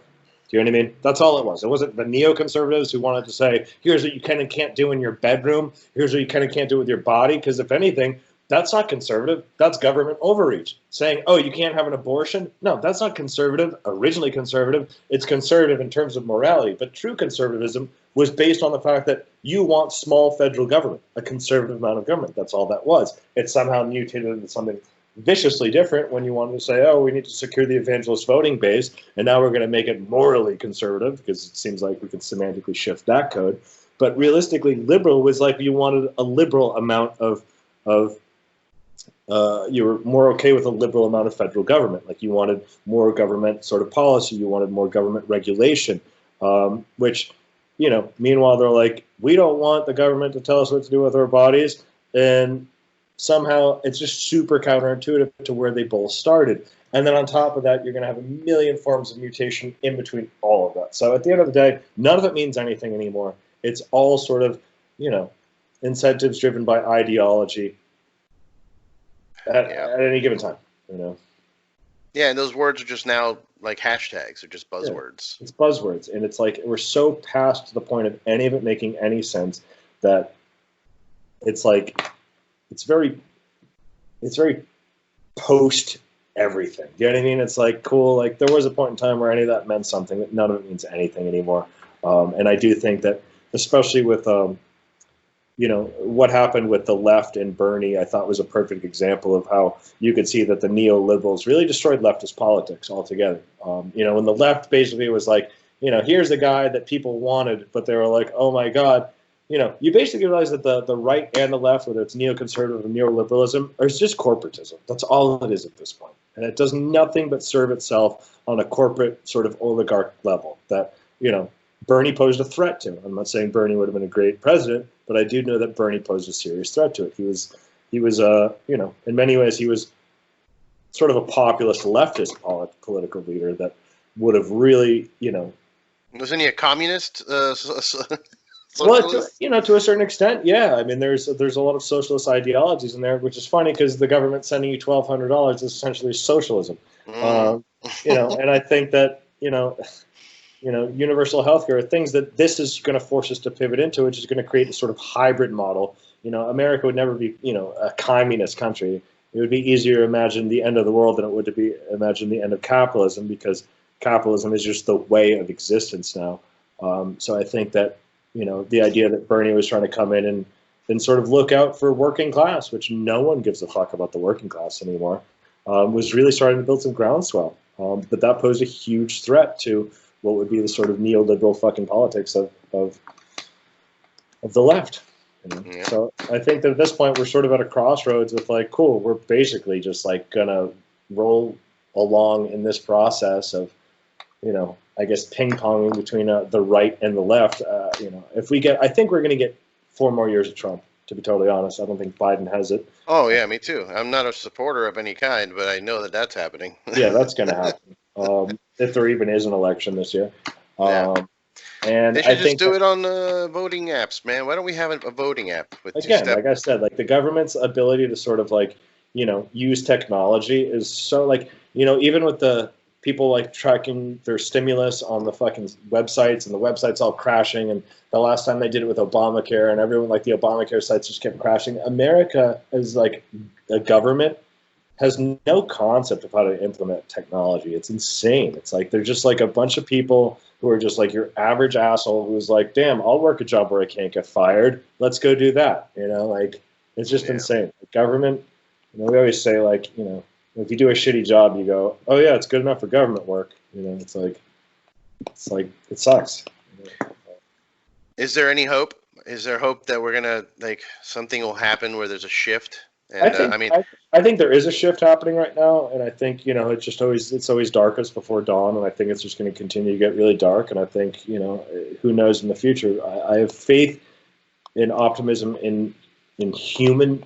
Speaker 2: Do you know what I mean? That's all it was. It wasn't the neoconservatives who wanted to say, here's what you can and can't do in your bedroom. Here's what you can and can't do with your body. Because if anything, that's not conservative. That's government overreach. Saying, oh, you can't have an abortion. No, that's not conservative. Originally conservative. It's conservative in terms of morality. But true conservatism was based on the fact that you want small federal government, a conservative amount of government. That's all that was. It somehow mutated into something viciously different when you wanted to say, oh, we need to secure the evangelist voting base, and now we're going to make it morally conservative because it seems like we can semantically shift that code. But realistically, liberal was like you wanted a liberal amount of you were more okay with a liberal amount of federal government. Like you wanted more government sort of policy. You wanted more government regulation, which, you know, meanwhile, they're like, we don't want the government to tell us what to do with our bodies. And somehow it's just super counterintuitive to where they both started. And then on top of that, you're going to have a million forms of mutation in between all of that. So at the end of the day, none of it means anything anymore. It's all sort of, you know, incentives driven by ideology at any given time, you know.
Speaker 1: Yeah, and those words are just now like hashtags. They're just buzzwords.
Speaker 2: Yeah, it's buzzwords, and it's like we're so past the point of any of it making any sense that it's like it's very post everything. Do you know what I mean? It's like cool. Like there was a point in time where any of that meant something. That none of it means anything anymore. And I do think that, especially with you know, what happened with the left and Bernie, I thought was a perfect example of how you could see that the neoliberals really destroyed leftist politics altogether. You know, when the left basically was like, you know, here's the guy that people wanted, but they were like, oh my God. You know, you basically realize that the right and the left, whether it's neoconservative or neoliberalism, is just corporatism. That's all it is at this point. And it does nothing but serve itself on a corporate sort of oligarch level that, you know, Bernie posed a threat to. I'm not saying Bernie would have been a great president, but I do know that Bernie posed a serious threat to it. He was you know, in many ways, he was sort of a populist leftist political leader that would have really, you know.
Speaker 1: Wasn't he a communist?
Speaker 2: Well, you know, to a certain extent, yeah. I mean, there's a lot of socialist ideologies in there, which is funny because the government sending you $1,200 is essentially socialism. You know, and I think that you know, universal healthcare are things that this is going to force us to pivot into, which is going to create a sort of hybrid model. You know, America would never be, you know, a communist country. It would be easier to imagine the end of the world than it would to be imagine the end of capitalism, because capitalism is just the way of existence now. So I think that, you know, the idea that Bernie was trying to come in and sort of look out for working class, which no one gives a fuck about the working class anymore, was really starting to build some groundswell. But that posed a huge threat to what would be the sort of neoliberal fucking politics of the left. You know? Yeah. So I think that at this point we're sort of at a crossroads with like, cool, we're basically just like gonna roll along in this process of, you know, I guess ping-ponging between the right and the left. You know, if we get, I think we're going to get 4 more years of Trump, to be totally honest. I don't think Biden has it.
Speaker 1: Oh, yeah, me too. I'm not a supporter of any kind, but I know that that's happening.
Speaker 2: Yeah, that's going to happen. If there even is an election this year.
Speaker 1: Yeah.
Speaker 2: And
Speaker 1: they should just do it on voting apps, man. Why don't we have a voting app? With
Speaker 2: again, like I said, like the government's ability to sort of like, you know, use technology is so like, you know, even with the people like tracking their stimulus on the fucking websites, and the websites all crashing. And the last time they did it with Obamacare, and everyone, like the Obamacare sites just kept crashing. America is like a government has no concept of how to implement technology. It's insane. It's like they're just like a bunch of people who are just like your average asshole who's like, damn, I'll work a job where I can't get fired. Let's go do that. You know, like it's just insane. The government, you know, we always say like, you know, if you do a shitty job, you go, oh yeah, it's good enough for government work. You know, it's like it sucks.
Speaker 1: Is there any hope? Is there hope that we're gonna like something will happen where there's a shift? And,
Speaker 2: I think there is a shift happening right now, and I think, you know, it's always darkest before dawn, and I think it's just going to continue to get really dark. And I think, you know, who knows in the future? I have faith and optimism in human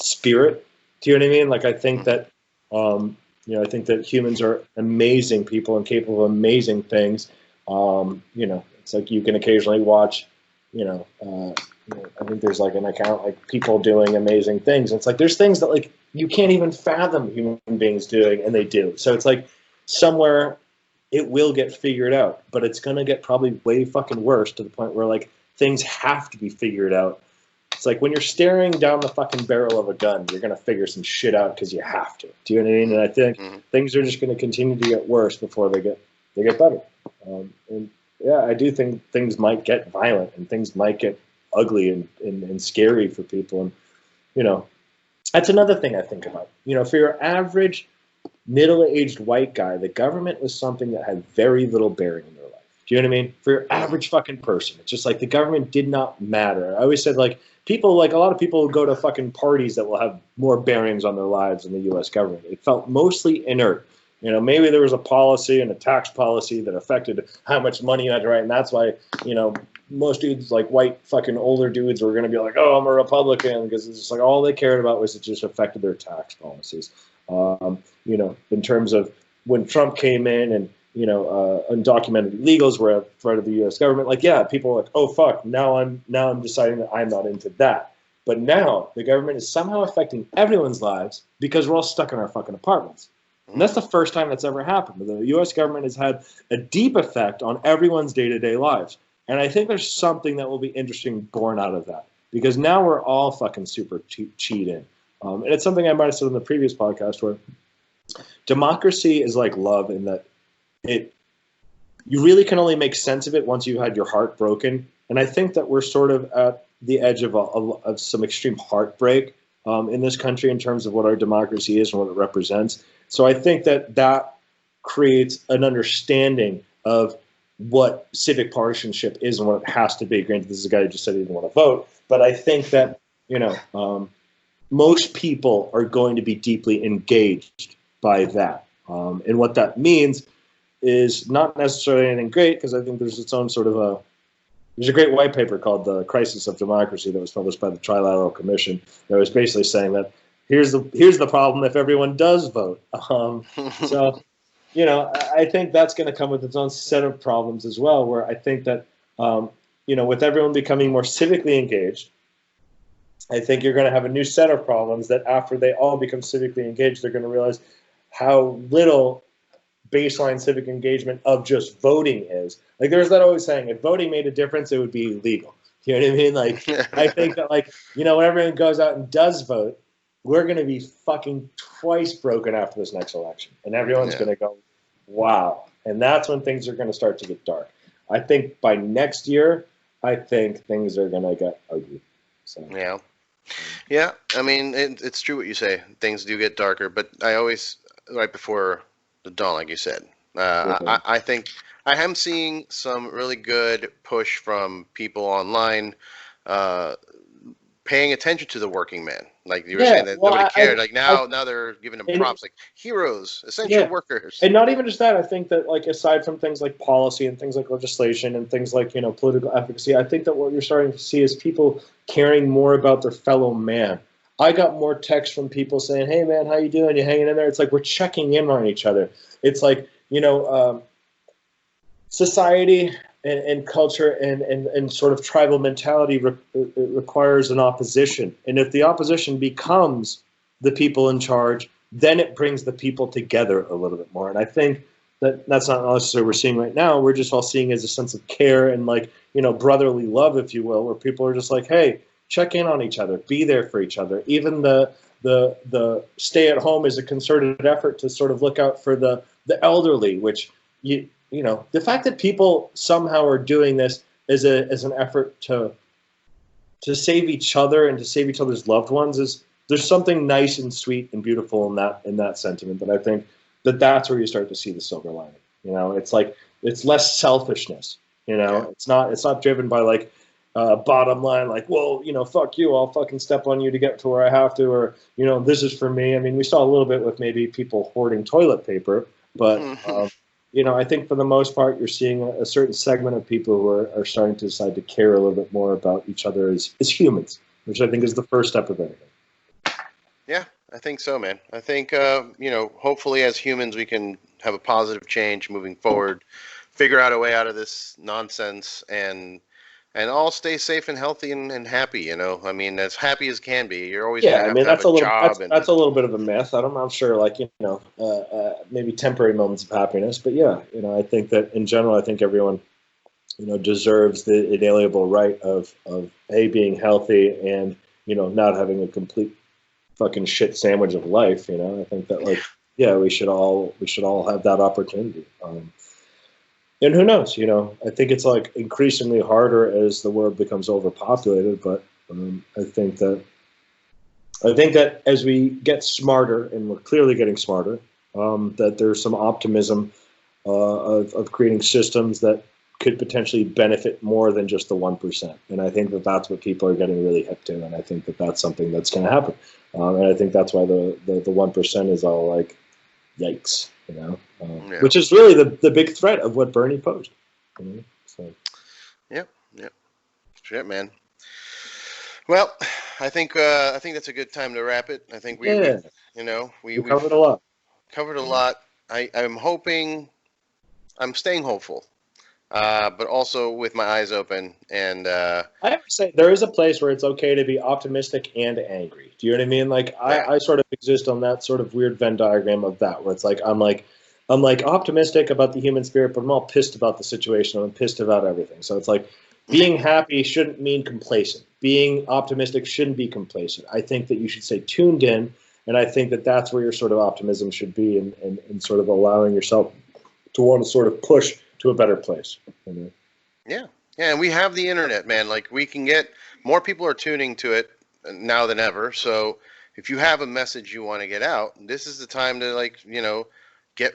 Speaker 2: spirit. Do you know what I mean? Like I think that. You know, I think that humans are amazing people and capable of amazing things. You know, it's like you can occasionally watch, you know, I think there's like an account like people doing amazing things. It's like there's things that like you can't even fathom human beings doing, and they do. So it's like somewhere it will get figured out, but it's gonna get probably way fucking worse to the point where like things have to be figured out. It's like when you're staring down the fucking barrel of a gun, you're going to figure some shit out because you have to. Do you know what I mean? And I think things are just going to continue to get worse before they get better. And yeah, I do think things might get violent and things might get ugly and scary for people. And, you know, that's another thing I think about. You know, for your average middle-aged white guy, the government was something that had very little bearing in their life. Do you know what I mean? For your average fucking person, it's just like the government did not matter. I always said like, people, like a lot of people go to fucking parties that will have more bearings on their lives than the U.S. government. It felt mostly inert. You know, maybe there was a policy and a tax policy that affected how much money you had to write, and that's why, you know, most dudes, like white fucking older dudes, were going to be like, oh, I'm a Republican, because it's just like all they cared about was it just affected their tax policies. You know, in terms of when Trump came in and undocumented illegals were a threat of the U.S. government. Like, yeah, people are like, oh fuck, now I'm deciding that I'm not into that. But now the government is somehow affecting everyone's lives because we're all stuck in our fucking apartments. And that's the first time that's ever happened. The U.S. government has had a deep effect on everyone's day-to-day lives. And I think there's something that will be interesting born out of that. Because now we're all fucking super cheated. And it's something I might have said in the previous podcast where democracy is like love in that you really can only make sense of it once you've had your heart broken. And I think that we're sort of at the edge of some extreme heartbreak in this country in terms of what our democracy is and what it represents. So I think that creates an understanding of what civic partisanship is and what it has to be. Granted, this is a guy who just said he didn't want to vote, but I think that most people are going to be deeply engaged by that. And what that means is not necessarily anything great, because I think there's its own sort of there's a great white paper called The Crisis of Democracy that was published by the Trilateral Commission that was basically saying that here's the problem if everyone does vote. So, I think that's going to come with its own set of problems as well, where I think that, with everyone becoming more civically engaged, I think you're going to have a new set of problems that after they all become civically engaged, they're going to realize how little baseline civic engagement of just voting is. Like, there's that always saying, if voting made a difference, it would be illegal. You know what I mean? Like, I think that, when everyone goes out and does vote, we're going to be fucking twice broken after this next election. And everyone's going to go, wow. And that's when things are going to start to get dark. I think by next year, I think things are going to get ugly. So.
Speaker 1: Yeah. Yeah. I mean, it's true what you say. Things do get darker, but I always, right before the dawn, like you said, I think I am seeing some really good push from people online, paying attention to the working man. Like you were saying that nobody cared. Now they're giving them props, like heroes, essential workers.
Speaker 2: And not even just that. I think that, like, aside from things like policy and things like legislation and things like, political efficacy, I think that what you're starting to see is people caring more about their fellow man. I got more texts from people saying, hey man, how you doing? You hanging in there? It's like we're checking in on each other. It's like, society and culture and sort of tribal mentality requires an opposition. And if the opposition becomes the people in charge, then it brings the people together a little bit more. And I think that's not necessarily what we're seeing right now. We're just all seeing as a sense of care and, like, brotherly love, if you will, where people are just like, hey, check in on each other, be there for each other. Even the stay at home is a concerted effort to sort of look out for the elderly, which the fact that people somehow are doing this as an effort to save each other and to save each other's loved ones there's something nice and sweet and beautiful in that sentiment. That I think that's where you start to see the silver lining. It's like, it's less selfishness. It's not driven by, like, bottom line, like, well, fuck you, I'll fucking step on you to get to where I have to, or, this is for me. I mean, we saw a little bit with maybe people hoarding toilet paper, but, I think for the most part, you're seeing a certain segment of people who are starting to decide to care a little bit more about each other as humans, which I think is the first step of anything.
Speaker 1: Yeah, I think so, man. I think, hopefully as humans, we can have a positive change moving forward, figure out a way out of this nonsense, and all stay safe and healthy and happy. I mean, as happy as can be. You're always going to have a job.
Speaker 2: That's a little bit of a myth. I'm sure, like, maybe temporary moments of happiness. But yeah, I think that in general, I think everyone, deserves the inalienable right of being healthy and, not having a complete fucking shit sandwich of life. I think that, like, yeah, we should all have that opportunity. And who knows, I think it's, like, increasingly harder as the world becomes overpopulated. But I think that as we get smarter, and we're clearly getting smarter, that there's some optimism of creating systems that could potentially benefit more than just the 1%. And I think that that's what people are getting really hip to. And I think that that's something that's going to happen. And I think that's why the 1% is all like, yikes, which is really the big threat of what Bernie posed. So.
Speaker 1: Yep. Shit, man. Well, I think that's a good time to wrap it. I think we
Speaker 2: covered a lot.
Speaker 1: Covered a lot. I'm hoping I'm staying hopeful, but also with my eyes open. And
Speaker 2: I have to say, there is a place where it's okay to be optimistic and angry. Do you know what I mean? Like, I sort of exist on that sort of weird Venn diagram of that, where it's like I'm like optimistic about the human spirit, but I'm all pissed about the situation. I'm pissed about everything. So it's like being happy shouldn't mean complacent. Being optimistic shouldn't be complacent. I think that you should stay tuned in, and I think that that's where your sort of optimism should be, and sort of allowing yourself to want to sort of push to a better place. You know?
Speaker 1: yeah, yeah, and we have the internet, man. Like we can get more people are tuning to it now than ever. So if you have a message you want to get out, this is the time to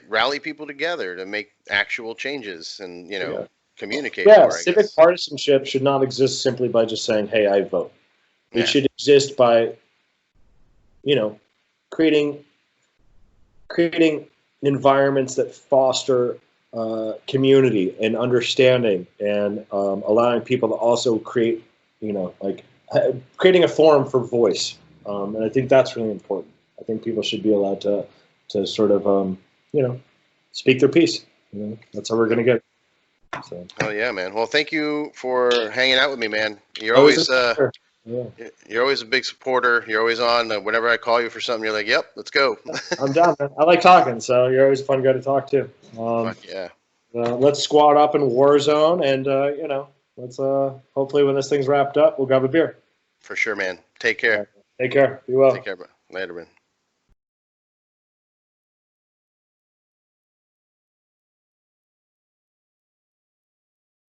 Speaker 1: rally people together to make actual changes and communicate
Speaker 2: Yeah,
Speaker 1: more, I
Speaker 2: civic
Speaker 1: guess.
Speaker 2: partisanship should not exist simply by just saying, "Hey, I vote." It
Speaker 1: Yeah.
Speaker 2: should exist by, creating environments that foster community and understanding, and allowing people to also create, creating a forum for voice. And I think that's really important. I think people should be allowed to sort of, speak their piece. That's how we're going to get. So.
Speaker 1: Oh yeah, man. Well, thank you for hanging out with me, man. You're
Speaker 2: Always
Speaker 1: always
Speaker 2: a yeah.
Speaker 1: you're always a big supporter. You're always on. Whenever I call you for something, you're like, "Yep, let's go."
Speaker 2: I'm down, man. I like talking, so you're always a fun guy to talk to.
Speaker 1: Fuck yeah.
Speaker 2: Let's squad up in Warzone, and let's hopefully when this thing's wrapped up, we'll grab a beer.
Speaker 1: For sure, man. Take care.
Speaker 2: Take care. Be well.
Speaker 1: Take care, bro. Later, man.